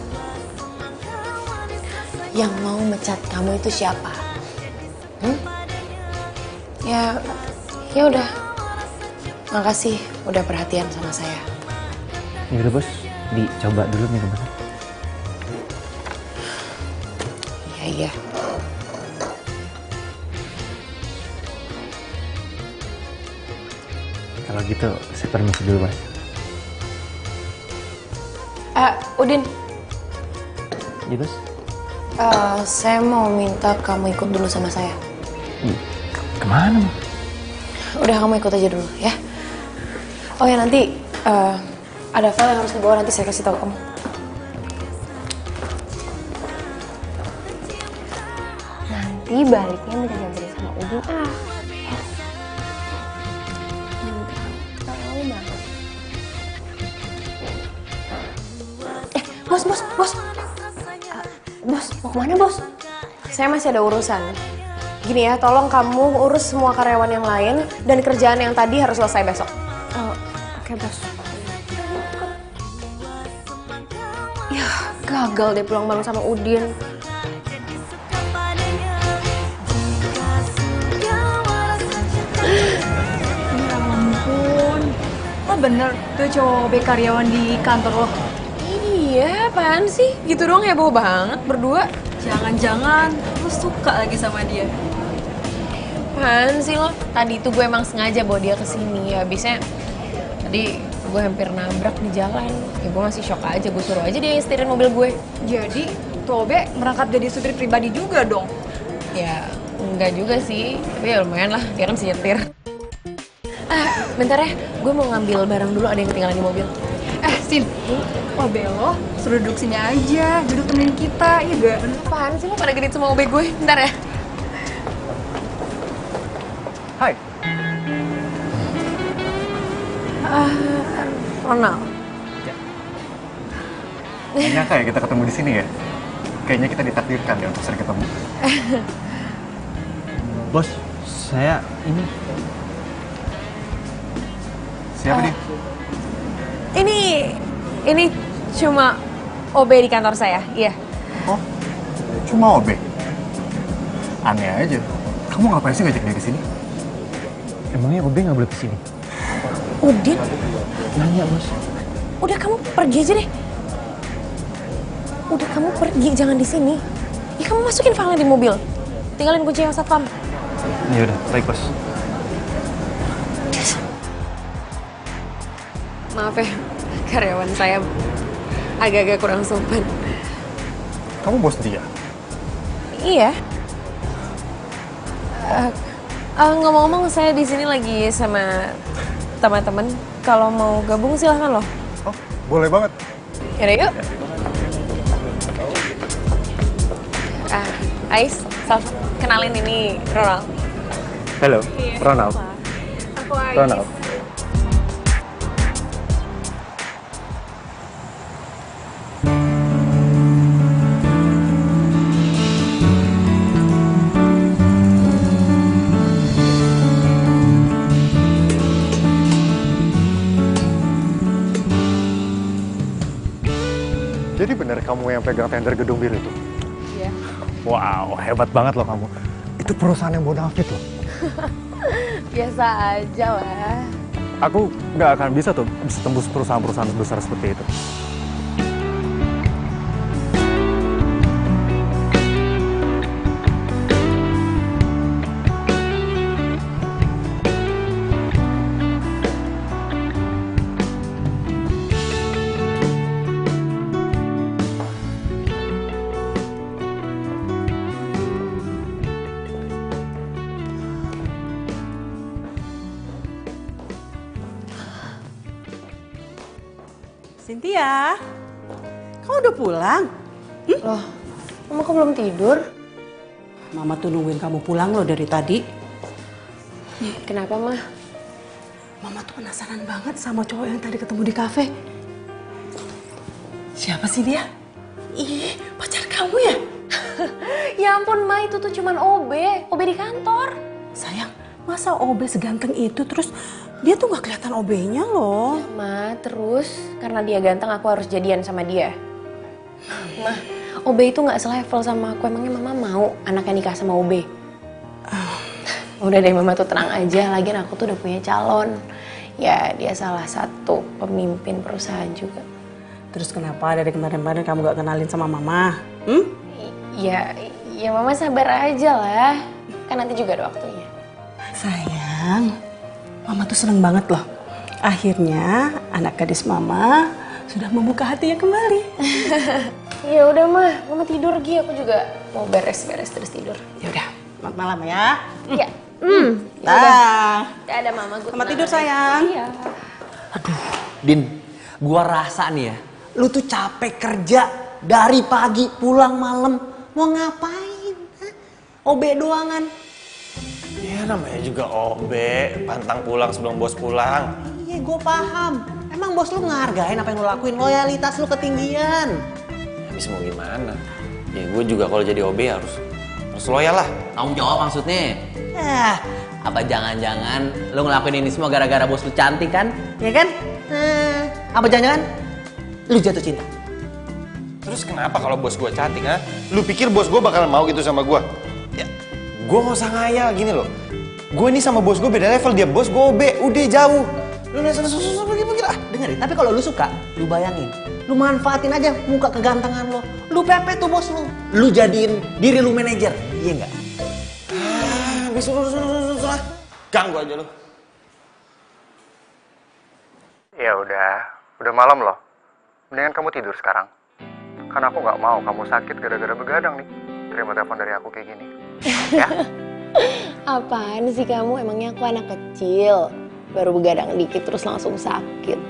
Yang mau mecat kamu itu siapa? Ya udah. Makasih udah perhatian sama saya. Ya udah bos, dicoba dulu minumannya. Iya. Kalau gitu saya permisi dulu bos. Udin. Iya bos. Saya mau minta kamu ikut dulu sama saya. Kemana? Udah, kamu ikut aja dulu ya. Oh ya, nanti ada file yang harus dibawa, nanti saya kasih tahu kamu. Nanti baliknya minta dianterin sama Udin. Tahu banget. Bos. Bos, mau kemana bos? Saya masih ada urusan. Gini ya, tolong kamu urus semua karyawan yang lain dan kerjaan yang tadi harus selesai besok. Oke, bos. Ya, gagal deh pulang bareng sama Udin. Ya ampun, lo bener tuh cowok karyawan di kantor lo? Iya, apaan sih? Gitu doang heboh banget berdua. Jangan-jangan lo suka lagi sama dia? Apaan sih lo? Tadi itu gue emang sengaja bawa dia kesini. Habisnya tadi gue hampir nabrak di jalan. Ya gue masih shock aja, gue suruh aja dia nyetirin mobil gue. Jadi Tobe merangkap jadi supir pribadi juga dong? Ya enggak juga sih, tapi ya lumayan lah, dia kan bisa nyetir. Bentar ya, gue mau ngambil barang dulu, ada yang ketinggalan di mobil. Sin, Obe lo suruh duduk sini aja, duduk temenin kita, iya gak? Apaan sih lo pada genit semua Obe gue? Bentar ya. Hai. Ronald. Gak nyangka ya kita ketemu di sini ya. Kayaknya kita ditakdirkan ya untuk sering ketemu. Bos, saya ini. Siapa dia? Ini cuma OB di kantor saya, iya. Oh, cuma OB? Aneh aja. Kamu ngapain sih ngajak dia ke sini? Emangnya OB nggak boleh kesini? Udin? Nanya bos. Udah, kamu pergi aja deh. Udah, kamu pergi, jangan di sini. Ya kamu masukin filenya di mobil. Tinggalin kunci yang satpam. Ya udah, baik bos. Maaf ya, karyawan saya agak-agak kurang sopan. Kamu bos dia? Iya. Ngomong-ngomong, saya di sini lagi sama teman-teman. Kalau mau gabung silahkan loh. Oh, boleh banget. Yaudah yuk. Ais, Sal, kenalin ini Ronald. Halo, Ronald. Aku Ais. Ronald. kamu yang pegang tender gedung biru itu? Iya. Wow, hebat banget loh kamu. Itu perusahaan yang bonafit loh. Biasa aja lah. Aku nggak akan bisa tembus perusahaan-perusahaan besar seperti itu. Cynthia, kamu udah pulang? Loh, Mama kok belum tidur? Mama tuh nungguin kamu pulang loh dari tadi. Kenapa, Mah? Mama tuh penasaran banget sama cowok yang tadi ketemu di kafe. Siapa sih dia? Ih, pacar kamu ya? Ya ampun, Ma, itu tuh cuman OB di kantor. Sayang, masa OB seganteng itu terus dia tuh gak kelihatan OB-nya loh. Ya, Ma, terus karena dia ganteng aku harus jadian sama dia. Ma, OB itu gak selevel sama aku. Emangnya Mama mau anaknya nikah sama OB? Udah deh, Mama tuh tenang aja. Lagian aku tuh udah punya calon. Ya, dia salah satu pemimpin perusahaan juga. Terus kenapa dari kemarin-kemarin kamu gak kenalin sama Mama? Ya Mama sabar aja lah. Kan nanti juga ada waktunya. Sayang, Mama tuh seneng banget loh. Akhirnya anak gadis Mama sudah membuka hatinya kembali. Ya udah, Mama tidur Gi. Aku juga mau beres-beres terus tidur. Ya udah, selamat malam ya. Iya. Dah. Ada Mama, gue Selamat tidur sayang. Iya. Din, gua rasa nih ya, lu tuh capek kerja dari pagi pulang malam. Mau ngapain? Hah? OB doangan. Ya namanya juga OB, pantang pulang sebelum bos pulang. Iya, gue paham. Emang bos lu ngehargain apa yang lu lakuin? Loyalitas lu ketinggian. Habis mau gimana? Ya gue juga kalau jadi OB harus loyal lah. Tanggung jawab maksudnya. Apa jangan-jangan lu ngelakuin ini semua gara-gara bos lu cantik kan? Ya kan? Apa jangan-jangan lu jatuh cinta? Terus kenapa kalau bos gue cantik, ha? Lu pikir bos gue bakal mau gitu sama gue? Ya, gue gak usah ngayal gini loh. Gue ini sama bos gue beda level, dia bos gue OB, udah jauh. Lu susah pergi lah. Dengerin, tapi kalau lu suka, lu bayangin. Lu manfaatin aja muka kegantengan lo. Lu pepet tuh bos lu. Lu jadiin diri lu manajer, iya nggak? Sudah. Ganggu aja lu. Ya udah malam loh. Mendingan kamu tidur sekarang. Karena aku nggak mau kamu sakit gara-gara begadang nih. Terima telepon dari aku kayak gini. Ya? Apaan sih kamu? Emangnya aku anak kecil? Baru begadang dikit terus langsung sakit.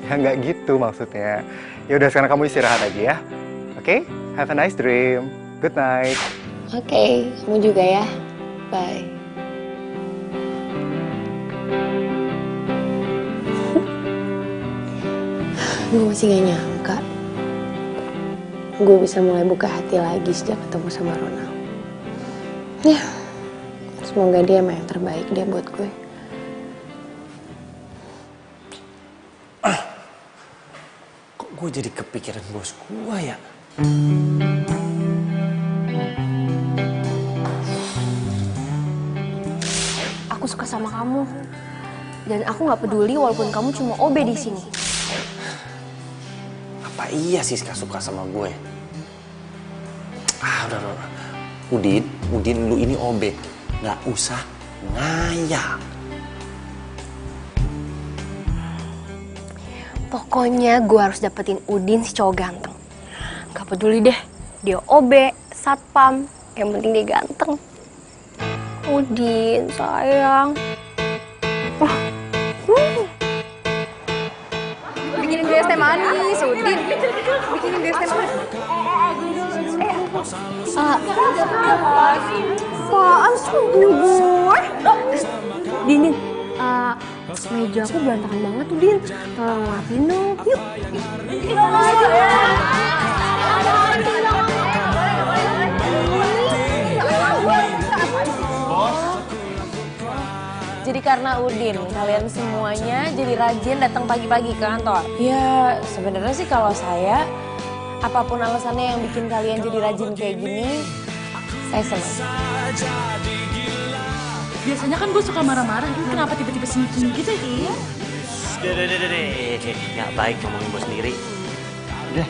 Ya nggak gitu maksudnya. Ya udah sekarang kamu istirahat aja ya. Oke? Have a nice dream. Good night. Oke, kamu juga ya. Bye. Gue masih gak nyangka gue bisa mulai buka hati lagi sejak ketemu sama Ronald. Ya, semoga dia emang yang terbaik dia buat gue. Kok gue jadi kepikiran bos gue ya? Aku suka sama kamu. Dan aku nggak peduli walaupun kamu cuma OB di sini. Apa iya Siska suka sama gue? Udah. Udin, lu ini OB. Nggak usah ngayal. Pokoknya gue harus dapetin Udin si cowok ganteng. Gak peduli deh, dia OB, satpam, yang penting dia ganteng. Udin, sayang. Bikinin gue es teh manis, Udin. Bikinin gue es teh manis. Apaan sih gue? Dinin, meja aku berantakan banget tuh, Din. Tolong ngapin dong, yuk. Jadi karena Udin, kalian semuanya jadi rajin datang pagi-pagi ke kantor. Ya sebenarnya sih kalau saya apapun alasannya yang bikin kalian jadi rajin kayak gini, saya senang. Biasanya kan gue suka marah-marah, ini kenapa tiba-tiba senyum-senyum gitu ya? Iya. Deh. Nggak baik ngomongin bos sendiri. Udah,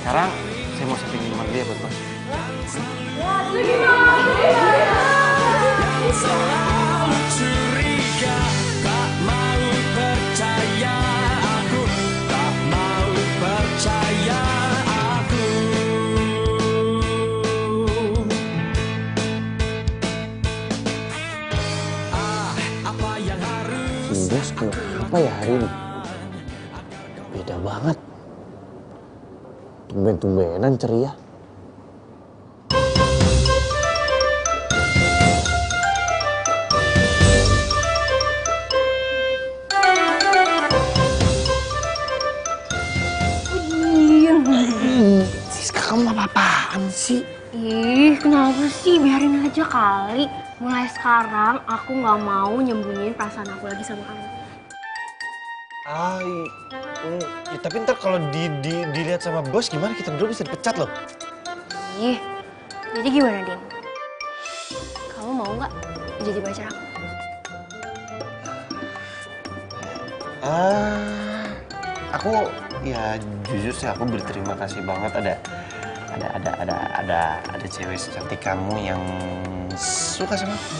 sekarang saya mau setting minuman dulu ya buat bos. Selalu curiga, tak mau percaya aku, tak mau percaya aku. Apa yang harus Bos, kenapa ya hari ini? Beda banget. Tumben-tumbenan ceria. Siska, kamu apa-apaan sih? Ih, kenapa sih? Biarin aja kali. Mulai sekarang aku nggak mau nyembunyiin perasaan aku lagi sama kamu. Ya, tapi ntar kalau dilihat sama bos gimana, kita berdua bisa dipecat loh. Ih, jadi gimana, Din? Kamu mau nggak jadi pacar aku? Aku ya jujur sih aku berterima kasih banget ada cewek secantik kamu yang suka sama aku.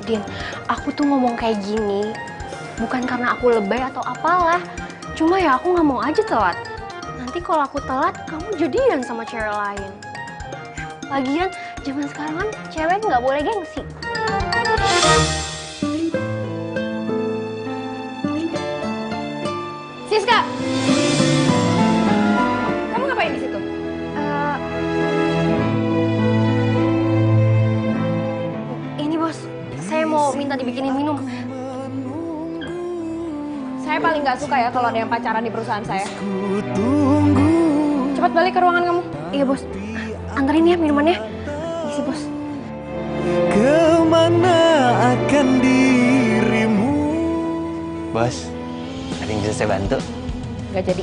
Din, aku tuh ngomong kayak gini bukan karena aku lebay atau apalah. Cuma ya aku nggak mau aja telat. Nanti kalau aku telat, kamu jadian sama cewek lain. Lagian, zaman sekarang kan cewek nggak boleh gengsi. Siska! Kamu ngapain di situ? Ini bos, saya mau minta dibikinin minum. Saya paling nggak suka ya kalau ada yang pacaran di perusahaan saya. Cepat balik ke ruangan kamu. Iya bos, anterin ya minumannya. Isi bos. Kemana akan dirimu? Bos, ada yang bisa saya bantu? Nggak jadi.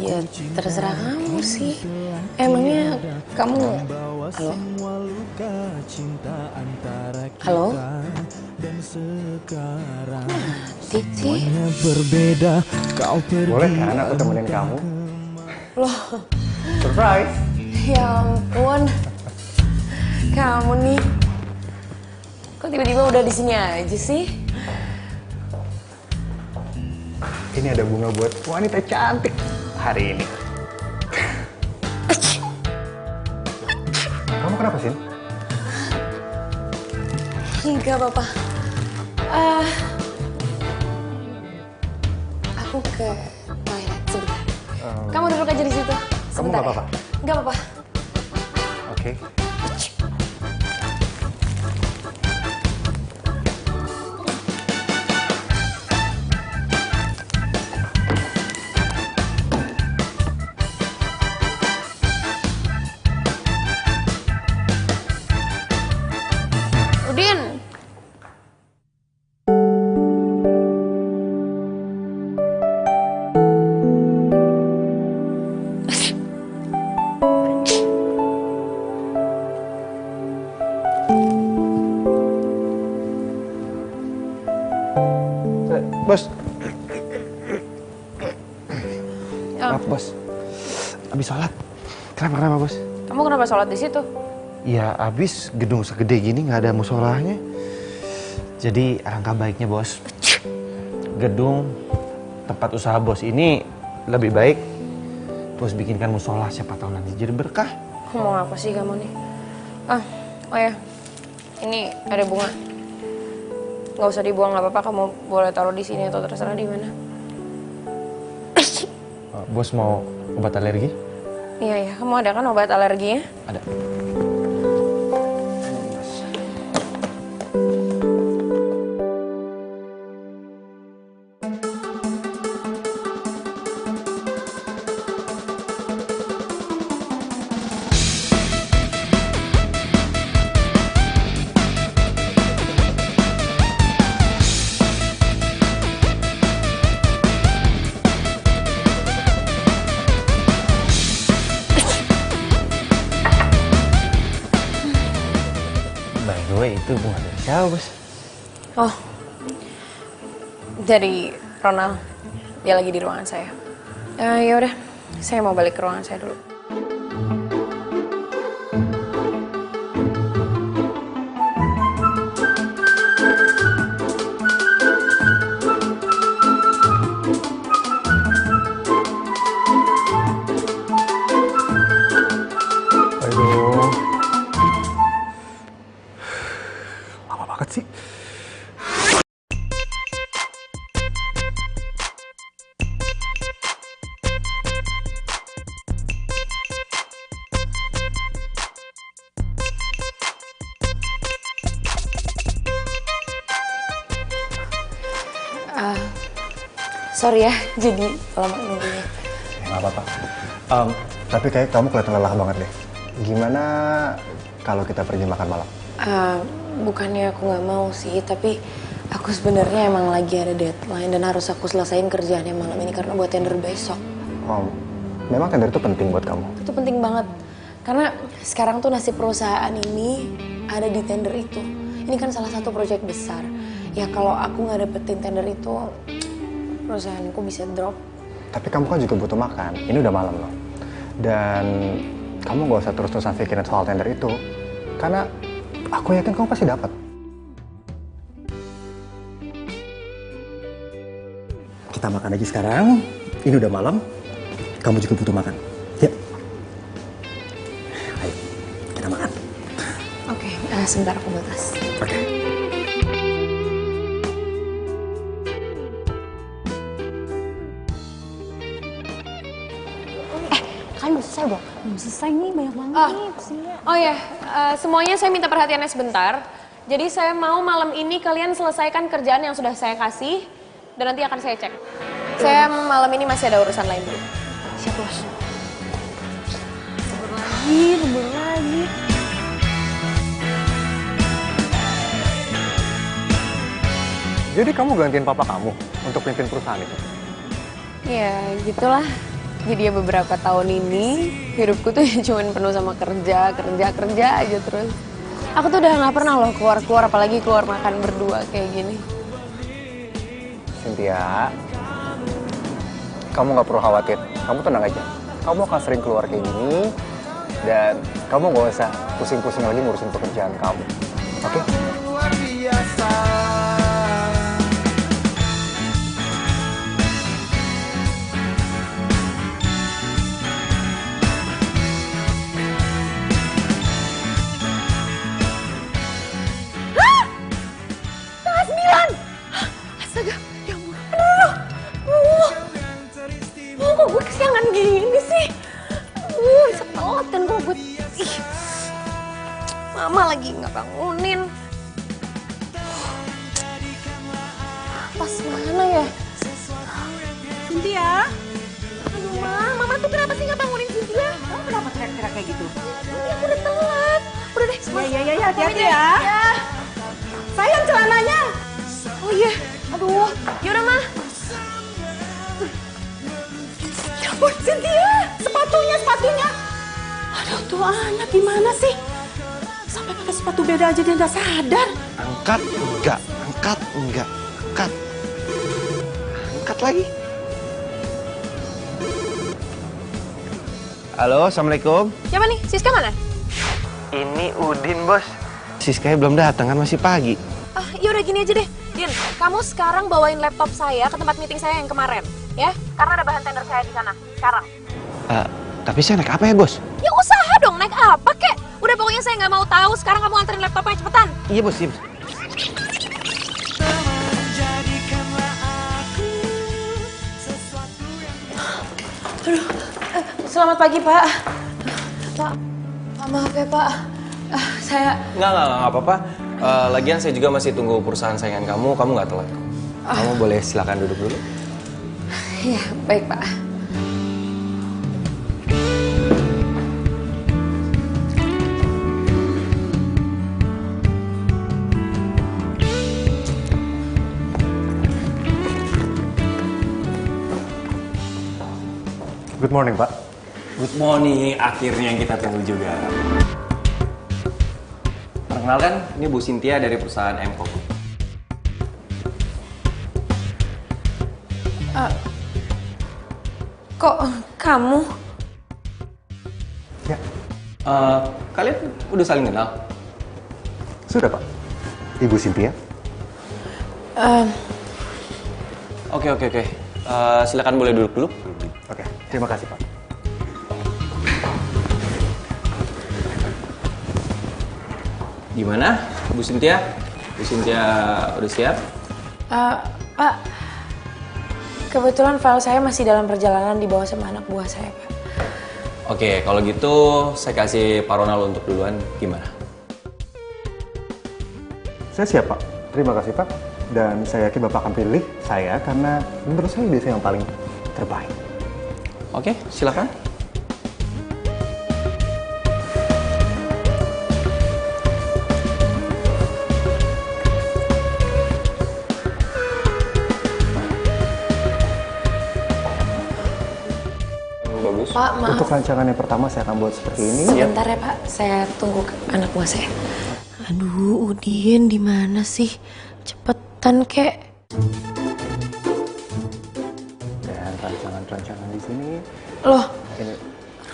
Iya, terserah kamu sih. Emangnya kamu... Halo? Halo? Cici? Berbeda, kau Boleh kan aku temenin kamu? Loh, Surprise! ya ampun. Kamu nih. Kok tiba-tiba udah di sini aja sih? Ini ada bunga buat wanita cantik hari ini. Kamu kenapa sih? Enggak apa-apa. Aku ke toilet sebentar. Kamu duduk aja di situ. Kamu nggak apa-apa? Nggak apa-apa. Oke. Udin. Bos. Maaf, Bos. Abis sholat. Kenapa, Bos? Kamu kenapa sholat di situ? Ya, abis gedung segede gini nggak ada musolahnya. Jadi, alangkah baiknya, Bos. Gedung tempat usaha Bos ini lebih baik Bos bikinkan musola, siapa tahu nanti jadi berkah. Mau apa sih kamu nih? Oh ya. Ini ada bunga. Nggak usah dibuang, nggak apa-apa. Kamu boleh taruh di sini atau terserah di mana. Bos mau obat alergi? Iya, kamu ada kan obat alerginya? Ada. Bos? Oh, dari Ronald. Dia lagi di ruangan saya. Ya udah, saya mau balik ke ruangan saya dulu. Aduh. Lama banget sih. Sorry ya, jadi lama nunggunya. Nggak apa-apa. Tapi kayak kamu kelihatan lelah banget deh. Gimana kalau kita pergi makan malam? Bukannya aku nggak mau sih, tapi aku sebenarnya emang lagi ada deadline dan harus aku selesain kerjaannya malam ini karena buat tender besok. Oh, memang tender itu penting buat kamu? Itu penting banget, karena sekarang tuh nasib perusahaan ini ada di tender itu. Ini kan salah satu proyek besar. Ya kalau aku nggak dapetin tender itu, perusahaanku bisa drop. Tapi kamu kan juga butuh makan. Ini udah malam loh. Dan kamu gak usah terus-terusan pikirin soal tender itu. Karena aku yakin kamu pasti dapat. Kita makan aja sekarang. Ini udah malam. Kamu juga butuh makan. Ya. Ayo, kita makan. Oke, sebentar aku batas. Oke. Belum selesai dong. Belum selesai nih, banyak banget nih pesennya. Oh ya, semuanya saya minta perhatiannya sebentar. Jadi saya mau malam ini kalian selesaikan kerjaan yang sudah saya kasih dan nanti akan saya cek. Saya malam ini masih ada urusan lain dulu. Siap, Bos. Lembur lagi. Jadi kamu gantiin papa kamu untuk pimpin perusahaan itu? Ya, gitulah. Jadi ya beberapa tahun ini hidupku tuh ya cuman penuh sama kerja aja terus. Aku tuh udah nggak pernah loh keluar apalagi keluar makan berdua kayak gini. Cynthia, kamu nggak perlu khawatir. Kamu tenang aja. Kamu akan sering keluar kayak gini dan kamu nggak usah pusing-pusing lagi ngurusin pekerjaan kamu. Oke? Luar biasa. Astaga, ya ampun. Kok gue kesiangan gini sih? Bisa telat kok gue. Ih, Mama lagi nggak bangunin. Pas mana ya? Cynthia? Aduh, Mama tuh kenapa sih nggak bangunin Cynthia? Kamu kenapa teriak-teriak kayak gitu? Ini aku udah telat. Udah deh, Ya, hati-hati ya. Sayang celananya. Oh iya, aduh, yaudah Ma. Ya ampun, Cynthia, sepatunya. Aduh, tuh anak gimana sih? Sampai pakai sepatu beda aja dia nggak sadar. Angkat enggak. Angkat lagi. Halo, Assalamualaikum. Siapa nih? Siska mana? Ini Udin, Bos. Siskanya belum datang kan masih pagi. Yaudah gini aja deh, Din. Kamu sekarang bawain laptop saya ke tempat meeting saya yang kemarin, ya? Karena ada bahan tender saya di sana, sekarang. Tapi saya naik apa ya, Bos? Ya usaha dong, naik apa kek? Udah pokoknya saya nggak mau tahu, sekarang kamu anterin laptopnya, cepetan. Iya, Bos. Aduh, selamat pagi, Pak. Pak, maaf ya, Pak. Saya... Nggak apa-apa. Lagian saya juga masih tunggu perusahaan saingan kamu nggak telat. Kamu boleh silakan duduk dulu. Iya, baik, Pak. Good morning, Pak. Good morning, akhirnya yang kita tunggu juga. Perkenalkan, ini Bu Cynthia dari perusahaan MCO. Kok kamu? Ya. Kalian udah saling kenal? Sudah, Pak. Ibu Cynthia. Oke. Silakan boleh duduk dulu. Oke, terima kasih, Pak. Gimana, Bu Cynthia? Bu Cynthia udah siap? Pak, kebetulan file saya masih dalam perjalanan dibawa sama anak buah saya, Pak. Oke, kalau gitu saya kasih Pak Ronald untuk duluan. Gimana? Saya siap, Pak. Terima kasih, Pak. Dan saya yakin Bapak akan pilih saya karena menurut saya dia yang paling terbaik. Oke, silakan. Bagus. Pak, maaf. Untuk rancangan yang pertama saya akan buat seperti ini. Sebentar ya, Pak. Saya tunggu anak buah saya. Aduh, Udin di mana sih? Cepetan, kek. Dan rancangan-rancangan di sini. Loh, Ini.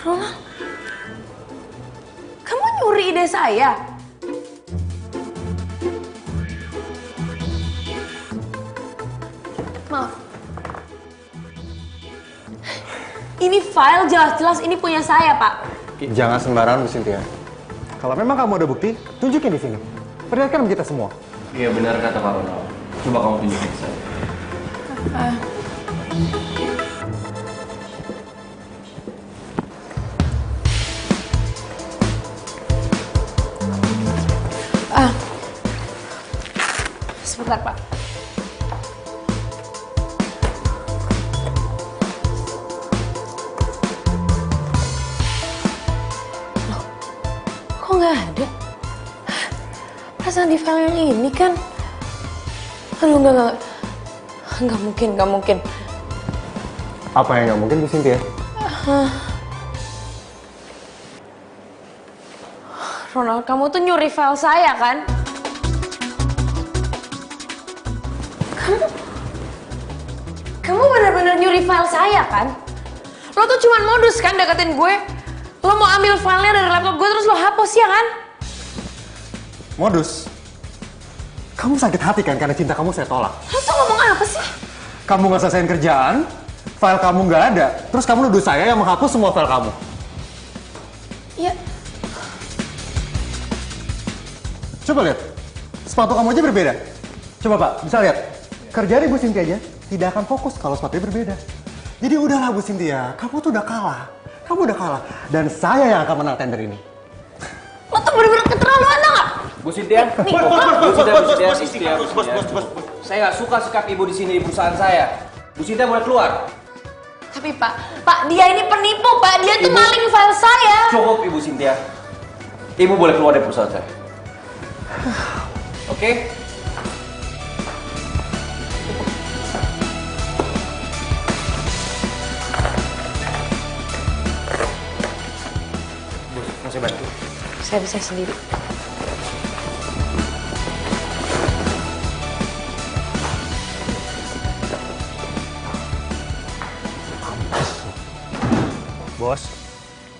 Ronald. Kamu nyuri ide saya? Maaf. Ini file jelas-jelas ini punya saya, Pak. Jangan sembarangan, Bu Cynthia. Kalau memang kamu ada bukti, tunjukin di sini. Perlihatkan kita semua. Iya, benar kata Pak Ronald. Coba kamu tunjukin ke saya. Sebentar, Pak. Loh, kok nggak ada? Perasaan di file yang ini kan? Aduh, nggak mungkin. Apa yang nggak mungkin, Bu Cynthia? Ronald, kamu tuh nyuri file saya kan? Kamu benar-benar nyuri file saya kan? Lo tuh cuman modus kan deketin gue? Lo mau ambil filenya dari laptop gue terus lo hapus ya kan? Modus. Kamu sakit hati kan karena cinta kamu saya tolak. Lo tuh ngomong apa sih? Kamu nggak selesaiin kerjaan, file kamu nggak ada, terus kamu nuduh saya yang menghapus semua file kamu. Ya. Coba lihat, sepatu kamu aja berbeda. Coba Pak, bisa lihat. Kerjaan Ibu Cynthia aja tidak akan fokus kalau sepatunya berbeda. Jadi udahlah Bu Cynthia, kamu tuh udah kalah. Kamu udah kalah. Dan saya yang akan menang tender ini. Lo tuh bener-bener keterlaluan nggak? Bu Cynthia, bos. Saya nggak suka sikap ibu di sini di perusahaan saya. Bu Cynthia boleh keluar. Tapi Pak, dia ini penipu Pak. Dia tuh maling file saya. Cukup Ibu Cynthia. Ibu boleh keluar dari perusahaan saya. Oke? Bos, mau saya bantu? Saya bisa sendiri.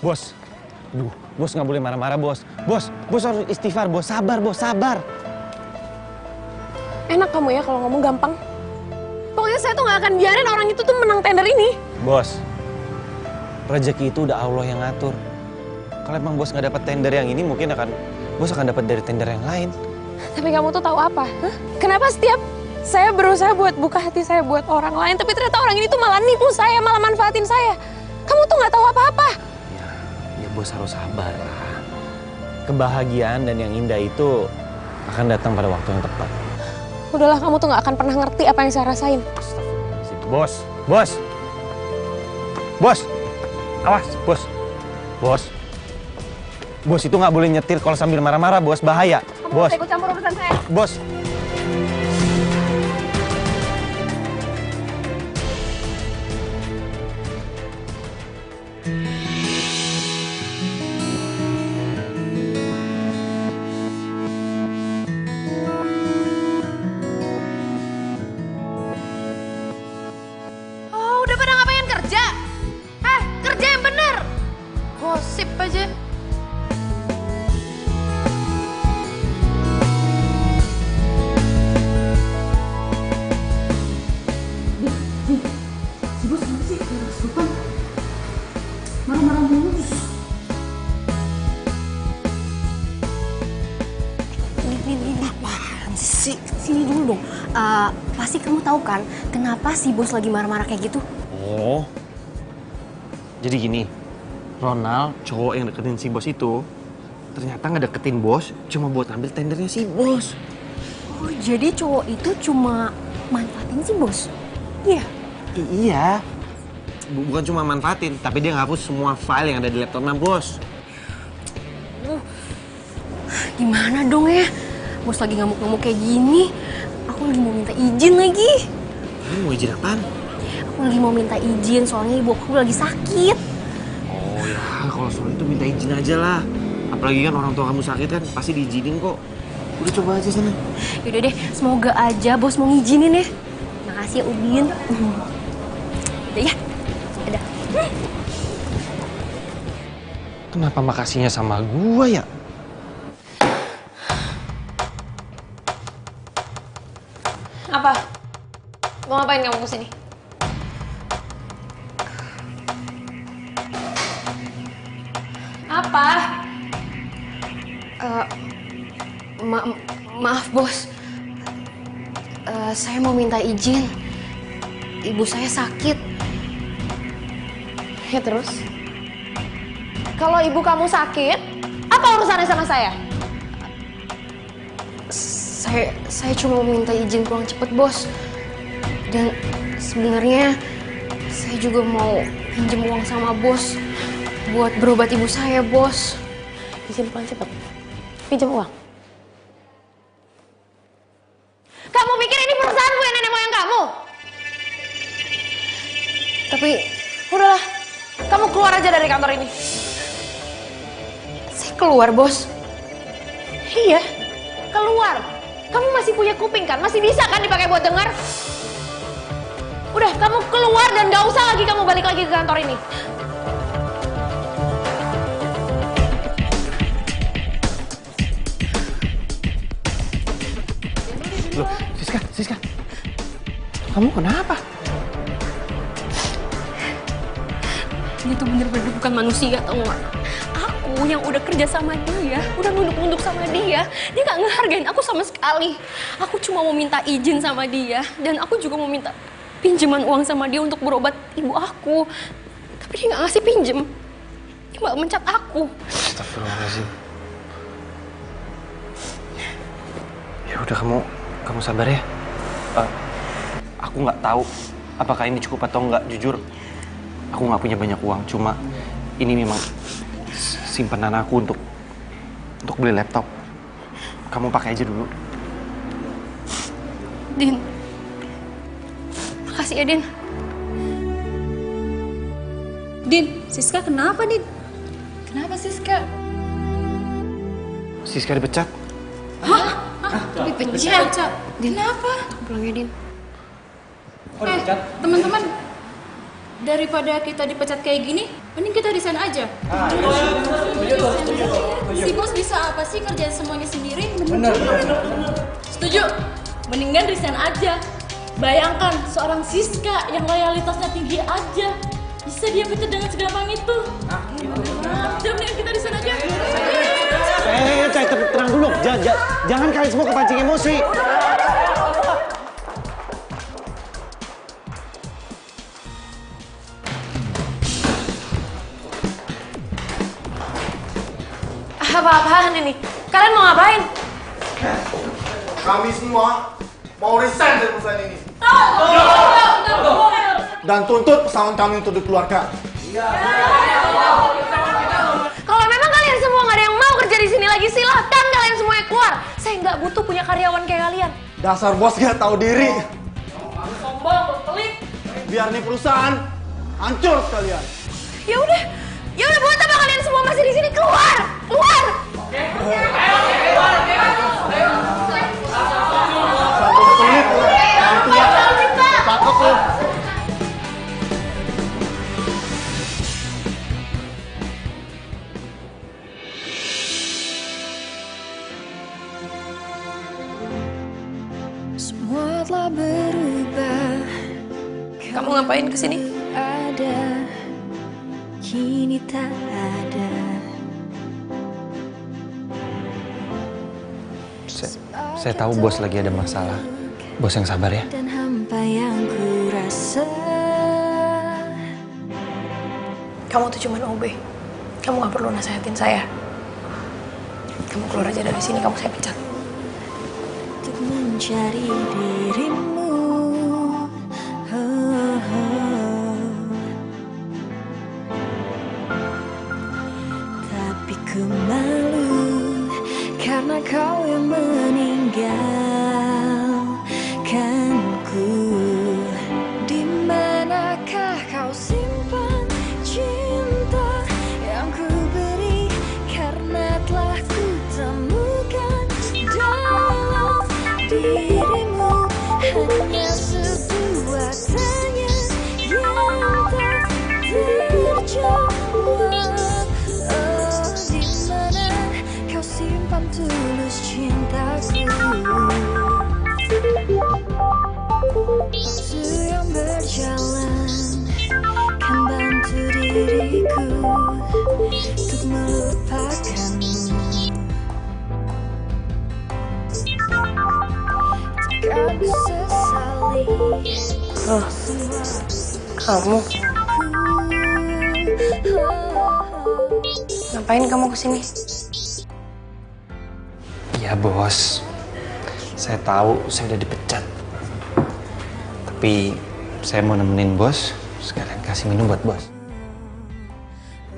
Bos. Duh, bos nggak boleh marah-marah, bos. Bos harus istighfar, bos. Sabar, bos, sabar. Enak kamu ya kalau ngomong gampang. Pokoknya saya tuh nggak akan biarin orang itu tuh menang tender ini. Bos, rezeki itu udah Allah yang ngatur. Kalau emang bos nggak dapat tender yang ini, mungkin bos akan dapat dari tender yang lain. Tapi kamu tuh tahu apa? Hah? Kenapa setiap saya berusaha buat buka hati saya buat orang lain, tapi ternyata orang ini tuh malah nipu saya, malah manfaatin saya. Kamu tuh nggak tahu apa-apa. Ya bos harus sabar lah. Kebahagiaan dan yang indah itu akan datang pada waktu yang tepat. Udahlah, kamu tuh nggak akan pernah ngerti apa yang saya rasain. Bos. Awas, bos. Bos itu nggak boleh nyetir kalau sambil marah-marah, bos. Bahaya. Kamu Bos. ikut campur urusan saya. Bos. pasti kamu tahu kan kenapa si bos lagi marah-marah kayak gitu? Oh, jadi gini, Ronald, cowok yang deketin si bos itu, ternyata ngedeketin bos cuma buat ambil tendernya si bos. Oh, jadi cowok itu cuma manfaatin si bos? Iya? Iya. Bukan cuma manfaatin, tapi dia ngapus semua file yang ada di laptopnya bos. Gimana dong ya? Bos lagi ngamuk-ngamuk kayak gini. Aku lagi mau minta izin lagi. Kamu mau izin apaan? Aku lagi mau minta izin, soalnya ibu aku lagi sakit. Oh ya, kalau soal itu minta izin aja lah. Apalagi kan orang tua kamu sakit kan, pasti diizinin kok. Udah coba aja sana. Yaudah deh, semoga aja bos mau ngizinin ya. Makasih ya Udin. Udah ya. Udah. Kenapa makasihnya sama gua ya? Apa? Mau ngapain kamu kesini? Apa? Maaf bos. Saya mau minta izin. Ibu saya sakit. Ya terus? Kalau ibu kamu sakit, apa urusannya sama saya? Saya cuma mau minta izin pulang cepet bos. Dan sebenarnya saya juga mau pinjam uang sama bos buat berobat ibu saya bos. Izin pulang cepet? Pinjam uang? Kamu pikir ini perusahaanku ya, nenek moyang kamu? Tapi udahlah, kamu keluar aja dari kantor ini. saya keluar bos. Iya, keluar. Kamu masih punya kuping kan? Masih bisa kan dipakai buat dengar? Udah, kamu keluar dan gak usah lagi kamu balik lagi ke kantor ini. Loh, Siska. Kamu kenapa? Dia tuh bener-bener bukan manusia, tau gak? Aku yang udah kerja sama dia, udah nunduk-nunduk sama dia gak ngehargain aku sama sekali. Aku cuma mau minta izin sama dia, dan aku juga mau minta pinjaman uang sama dia untuk berobat ibu aku. Tapi dia gak ngasih pinjem. Dia malah mencat aku. Astagfirullahaladzim. Ya udah, kamu sabar ya. Aku nggak tahu apakah ini cukup atau nggak. Jujur, aku nggak punya banyak uang. Cuma ini memang simpanan aku untuk beli laptop. Kamu pakai aja dulu. Din, makasih ya Din. Din, Siska kenapa Din? Kenapa Siska? Siska dipecat. Hah? Dipecat? Kenapa? Pulang ya Din. Teman-teman, daripada kita dipecat kayak gini, mending kita resign aja. Si bos bisa apa sih kerjain semuanya sendiri? Bener. Setuju. Mendingan resign aja. Bayangkan seorang Siska yang loyalitasnya tinggi aja, bisa dia pecat dengan segampang itu. Udah, mendingan kita resign aja. Tenang dulu. Jangan kalian semua kepancing emosi. Apa-apaan ini? Kalian mau ngapain? Kami semua mau resign dari perusahaan ini. Dan tuntut pesangon kami untuk dikeluarkan. Kalau memang kalian semua nggak ada yang mau kerja di sini lagi, silahkan kalian semuanya keluar. Saya nggak butuh punya karyawan kayak kalian. Dasar bos gak tahu diri. Sombong, pelit. Biar nih perusahaan hancur sekalian. Ya udah buat apa kalian semua masih di sini? Keluar. Cakep lu. Semua telah berubah. Kamu ngapain kesini? Ada, kini tak ada. Saya tahu bos lagi ada masalah. Bos yang sabar ya. Dan hampa yang ku rasa. Kamu tuh cuman OB. Kamu gak perlu nasehatin saya. Kamu keluar aja dari sini, kamu saya pecat. Untuk mencari dirimu. Tapi ku malu karena kau yang meninggalkanku. Di manakah kau simpan cinta yang ku beri, karena telah ku temukan dalam dirimu hanya sebuah tanya yang tak terjawab. Di mana kau simpan tulus cintaku? Waktu yang berjalan kan bantu diriku untuk melupakanmu. Takkan sesali Kamu ngapain kamu kesini? Ya bos, saya tahu saya udah dipecat. Tapi saya mau nemenin bos, sekalian kasih minum buat bos.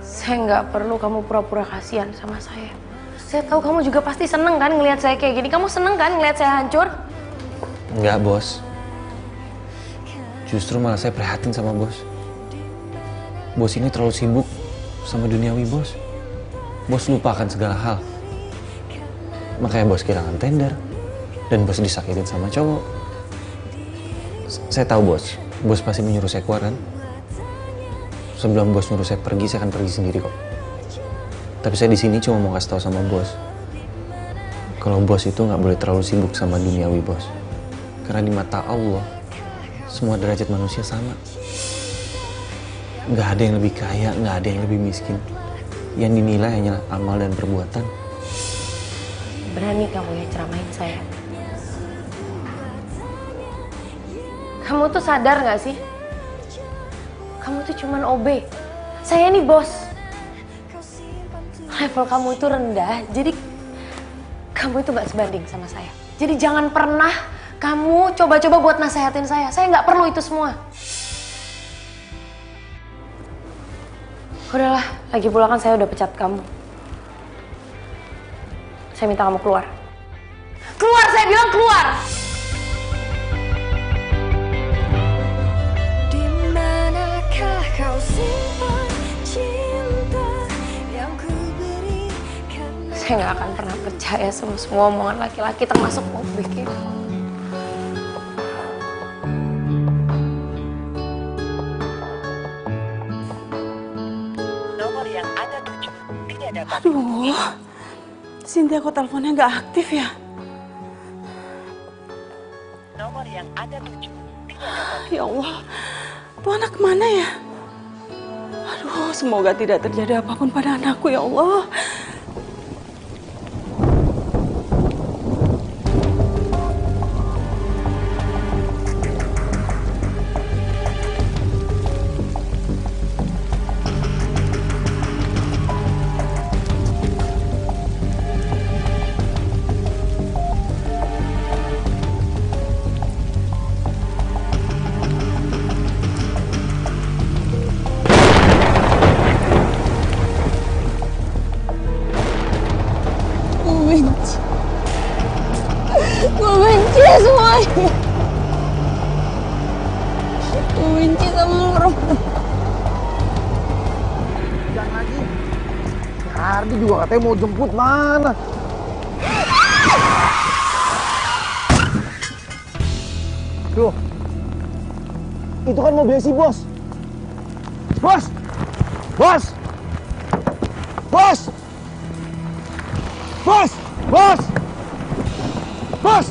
Saya nggak perlu kamu pura-pura kasihan sama saya. Saya tahu kamu juga pasti seneng kan ngelihat saya kayak gini. Kamu seneng kan ngelihat saya hancur? Enggak bos, justru malah saya prihatin sama bos. Bos ini terlalu sibuk sama duniawi bos. Bos lupakan segala hal. Makanya bos kehilangan tender dan bos disakitin sama cowok. Saya tahu bos pasti menyuruh saya keluar kan? Sebelum bos nyuruh saya pergi, saya akan pergi sendiri kok. Tapi saya di sini cuma mau kasih tahu sama bos, kalau bos itu nggak boleh terlalu sibuk sama duniawi bos. Karena di mata Allah, semua derajat manusia sama. Nggak ada yang lebih kaya, nggak ada yang lebih miskin. Yang dinilai hanyalah amal dan perbuatan. Berani kamu ya ceramahin saya. Kamu tuh sadar nggak sih? Kamu tuh cuman OB. Saya ini bos. Level kamu itu rendah, jadi kamu itu nggak sebanding sama saya. Jadi jangan pernah kamu coba-coba buat nasehatin saya. Saya nggak perlu itu semua. Udahlah, lagi pula kan saya udah pecat kamu. Saya minta kamu keluar. Keluar, saya bilang keluar! Di manakah kau simpan cinta yang ku beri, karena Saya nggak akan pernah percaya sama semua omongan laki-laki termasuk OB kayak kamu. Aduh, Cynthia kok teleponnya nggak aktif ya? Nomor yang Anda tuju tidak dapat. Ya Allah, tuh anak kemana ya? Aduh, semoga tidak terjadi apapun pada anakku ya Allah. gue benci semuanya. Gue benci sama lu, Roman. Jangan lagi. Ardi juga katanya mau jemput mana? Loh, itu kan mobilnya si bos. Bos! Bos! Bos! Bos! Bos! Bos!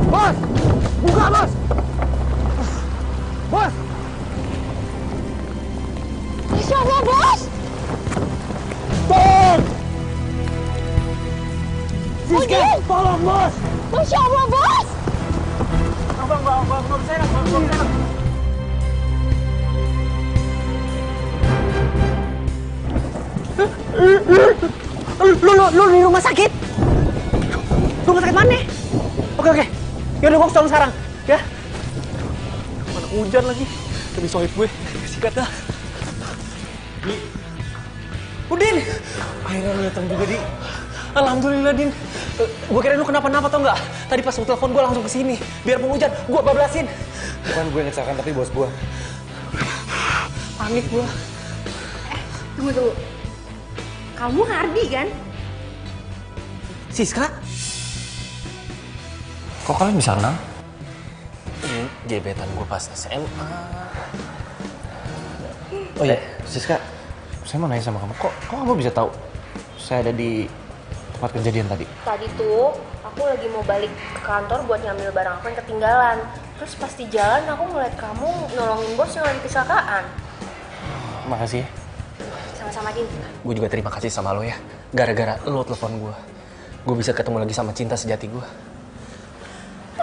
Bos! Buka, bos! Bos! Siapa, bos? Tolong! Siska, tolong, bos! Masya Yaudah gue kesana sekarang, ya. Mana hujan lagi. Demi sohib gue, sikat dah. Di. Udin! Akhirnya lu datang juga, Di. Alhamdulillah, Din. Gue kira lu kenapa-napa tau nggak? Tadi pas lu telepon gue langsung kesini. Biarpun hujan, gue bablasin. Bukan gue yang kecelakaan, tapi bos gue. Panik gue. Tunggu. Kamu Hardi kan? Siska? Kok kalian bisa kenal? Ini gebetan gue pas SMA. Oh iya, Siska, saya mau nanya sama kamu. Kok kamu bisa tahu saya ada di tempat kejadian tadi? Tadi tuh aku lagi mau balik ke kantor buat ngambil barang aku yang ketinggalan. Terus pas di jalan aku ngeliat kamu nolongin bos yang lagi kecelakaan. Makasih ya. Sama-sama, Din. Gue juga terima kasih sama lo ya. Gara-gara lo telepon gue bisa ketemu lagi sama cinta sejati gue.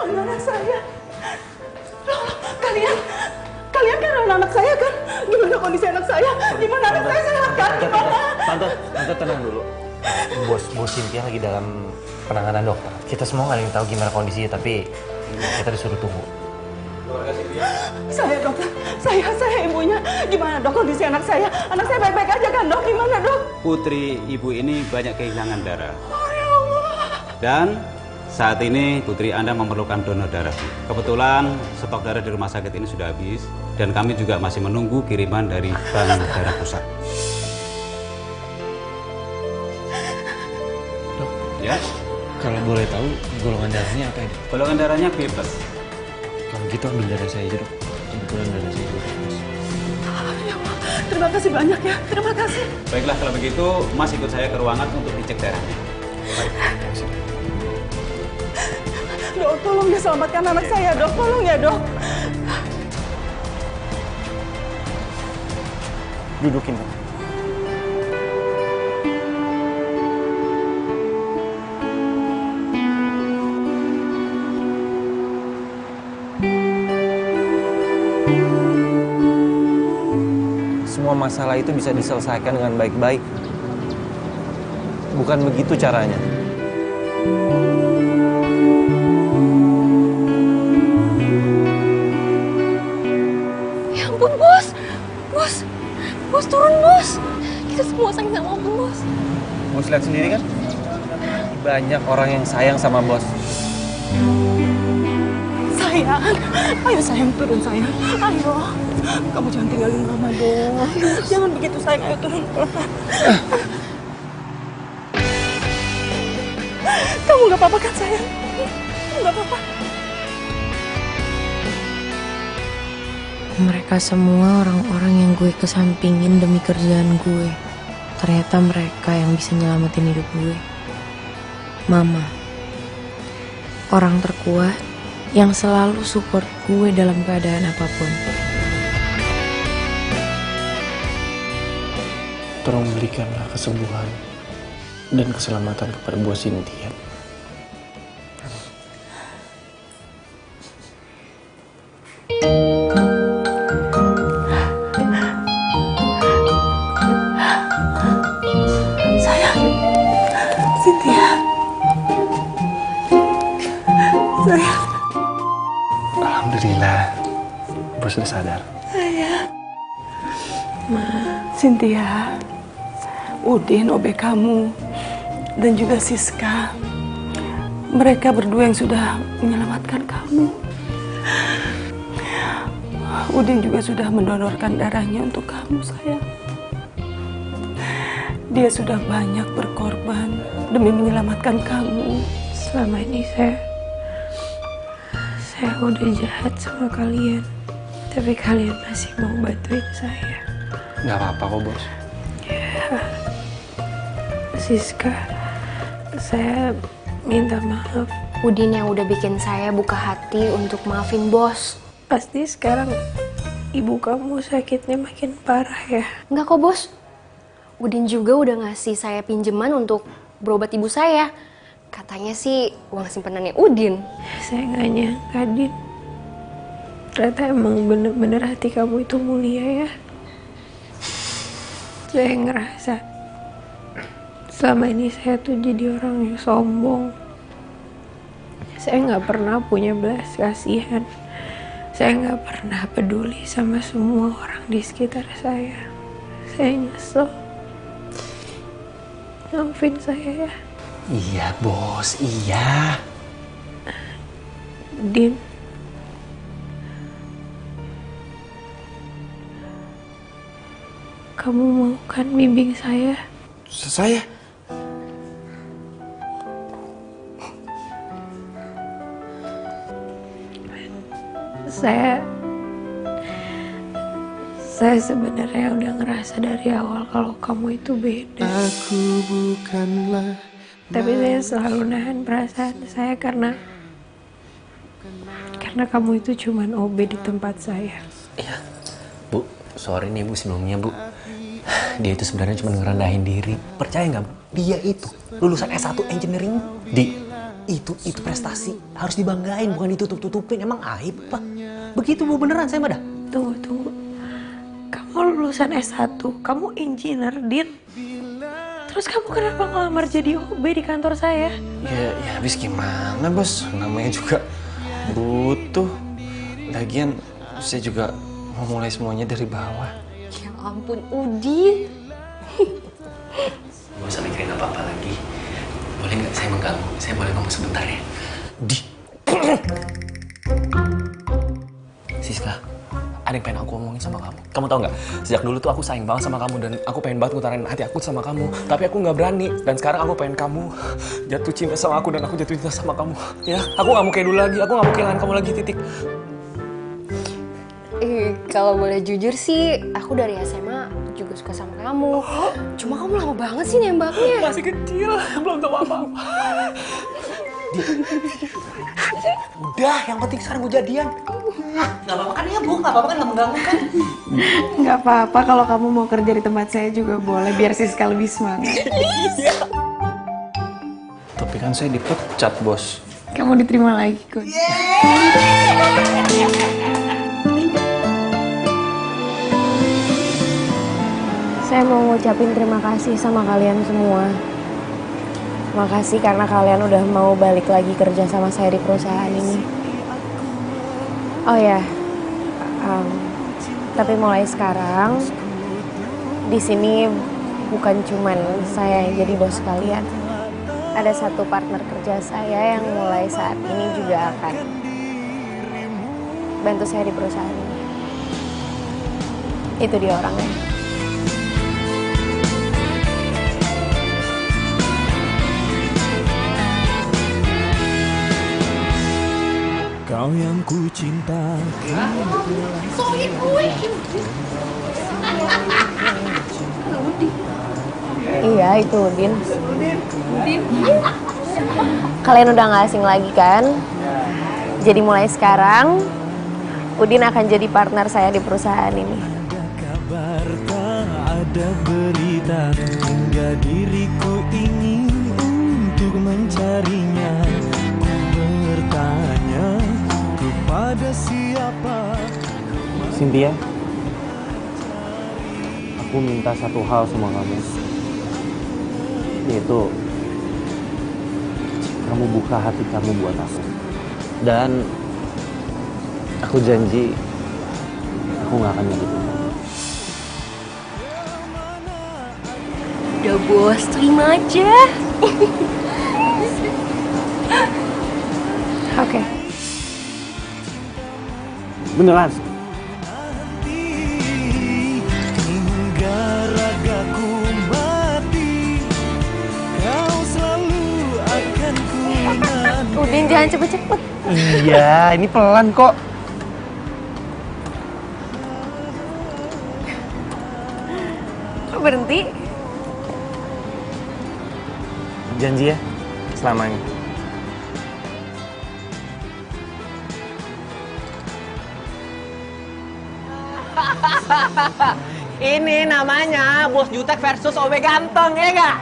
Anak saya. Kalian kan anak saya kan? Gimana kondisi anak saya? Gimana anak saya sehat kan? Gimana? Tante tenang dulu. Bos Cynthia lagi dalam penanganan dokter. Kita semua nggak ada yang tahu gimana kondisinya, tapi kita disuruh tunggu. Saya dokter, saya ibunya. Gimana dok kondisi anak saya? Anak saya baik-baik aja kan dok? Gimana dok? Putri ibu ini banyak kehilangan darah. Oh ya Allah. Dan saat ini putri Anda memerlukan donor darah. Kebetulan stok darah di rumah sakit ini sudah habis dan kami juga masih menunggu kiriman dari bank darah pusat. Dok, ya. Kalau boleh tahu golongan darahnya apa ya? Golongan darahnya B+. Kalau gitu ambil darah saya aja dok. Kebetulan darah saya juga bagus. Ya Allah, terima kasih banyak ya. Terima kasih. Baiklah kalau begitu Mas ikut saya ke ruangan untuk dicek darahnya. Baik. Dok, tolong ya selamatkan anak saya dok. Tolong ya dok. Dudukin dok. Semua masalah itu bisa diselesaikan dengan baik-baik. Bukan begitu caranya. Ya ampun, Bos. Bos turun, Bos. Kita semua sayang sama Bos. Bos lihat sendiri kan? Banyak orang yang sayang sama bos. Sayang, ayo sayang turun sayang. Ayo, kamu jangan tinggalin mama dong. Jangan begitu sayang, ayo turun. Kamu nggak apa-apa kan sayang? Nggak apa-apa. Mereka semua orang-orang yang gue kesampingin demi kerjaan gue. Ternyata mereka yang bisa nyelamatin hidup gue. Mama, orang terkuat yang selalu support gue dalam keadaan apapun. Tolong berikanlah kesembuhan dan keselamatan kepada Bos Cynthia. Sayang, Cynthia. Sayang. Alhamdulillah, Bos sudah sadar. Sayang. Cynthia, Udin, OB kamu, dan juga Siska. Mereka berdua yang sudah menyelamatkan kamu. Udin juga sudah mendonorkan darahnya untuk kamu, sayang. Dia sudah banyak berkorban demi menyelamatkan kamu. Selama ini saya udah jahat sama kalian. Tapi kalian masih mau bantuin saya. Nggak apa-apa kok, Bos. Ya, Siska, saya minta maaf. Udin yang udah bikin saya buka hati untuk maafin bos. Pasti sekarang ibu kamu sakitnya makin parah ya? Enggak kok bos. Udin juga udah ngasih saya pinjaman untuk berobat ibu saya. Katanya sih uang simpenannya Udin. Saya nggak nyangka, Din. Ternyata emang bener-bener hati kamu itu mulia ya. Saya ngerasa selama ini saya tuh jadi orang yang sombong. Saya nggak pernah punya belas kasihan. Saya nggak pernah peduli sama semua orang di sekitar saya. Saya nyesel. Maafin saya ya. Iya bos, iya. Din. Kamu mau kan bimbing saya? Saya? Saya sebenarnya udah ngerasa dari awal kalau kamu itu beda. Aku bukanlah. Tapi saya selalu nahan perasaan saya karena kamu itu cuman OB di tempat saya. Iya, Bu, sorry nih Bu sebelumnya Bu. Dia itu sebenarnya cuma ngerendahin diri. Percaya nggak Bu? Dia itu lulusan S1 Engineering. Itu prestasi harus dibanggain, bukan ditutup-tutupin. Emang aib Pak? Begitu Bu, beneran saya mah dah. Tunggu. Kamu lulusan S1, kamu engineer, Din. Terus kamu kenapa ngelamar jadi OB di kantor saya? Ya habis gimana bos, namanya juga butuh. Lagian saya juga mau mulai semuanya dari bawah. Ya ampun, Udin. Gak usah mikirin apa-apa lagi. Boleh nggak saya mengganggu? Saya boleh ngomong sebentar ya? Siska, ada yang pengen aku omongin sama kamu. Kamu tau nggak? Sejak dulu tuh aku sayang banget sama kamu dan aku pengen banget ngutarain hati aku sama kamu. Tapi aku nggak berani. Dan sekarang aku pengen kamu jatuh cinta sama aku dan aku jatuh cinta sama kamu. Ya, aku nggak mau kayak dulu lagi. Aku nggak mau kehilangan kamu lagi, titik. Kalau boleh jujur sih, aku dari SMA juga suka sama kamu. Cuma kamu lama banget sih nembaknya. Masih kecil, belum tahu apa-apa. Udah, yang penting sekarang gue jadian. Nggak apa-apa kan ya Bu? Nggak apa-apa kan, nggak mengganggu kan? Nggak apa-apa kalau kamu mau kerja di tempat saya juga boleh, biar Siska lebih semangat. Tapi kan saya dipecat bos. Kamu diterima lagi kok. Saya mau ngucapin terima kasih sama kalian semua. Makasih karena kalian udah mau balik lagi kerja sama saya di perusahaan ini. Oh ya, tapi mulai sekarang di sini bukan cuman saya yang jadi bos kalian. Ada satu partner kerja saya yang mulai saat ini juga akan bantu saya di perusahaan ini. Itu dia orangnya. Kau yang ku cinta. Sohib gue. Iya, itu Udin. Kalian udah gak asing lagi kan? Jadi mulai sekarang, Udin akan jadi partner saya di perusahaan ini. Kabar tak ada berita, hingga diriku ingin untuk mencarinya. Ku bertanya kepada siapa. Cynthia, aku minta satu hal sama kamu, yaitu kamu buka hati kamu buat aku. Dan aku janji aku gak akan nyakitin kamu. Udah bos, terima aja. Oke. Beneran? Hingga ragaku mati, kau selalu akan ku nanti. Udin jangan cepet-cepet. Iya, ini pelan kok. Kok berhenti? Janji ya, selamanya. Ini namanya Bos Jutek versus OB Ganteng, ya nggak?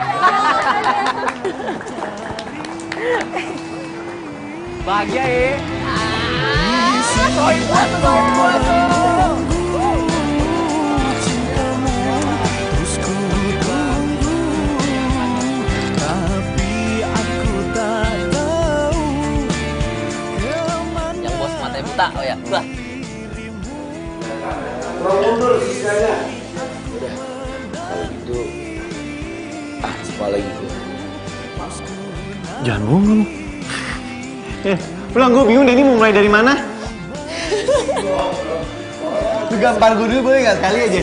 Bahagia ya? Terus ku tunggu, tapi aku tak tahu Saya minta, oh ya, udah. Kurang mundur sisanya. Udah, kalau gitu, sekolah lagi gue. Jangan bohong kamu. Pulang, gue bingung deh ini mau mulai dari mana. Lu gampar gue dulu boleh gak sekali aja?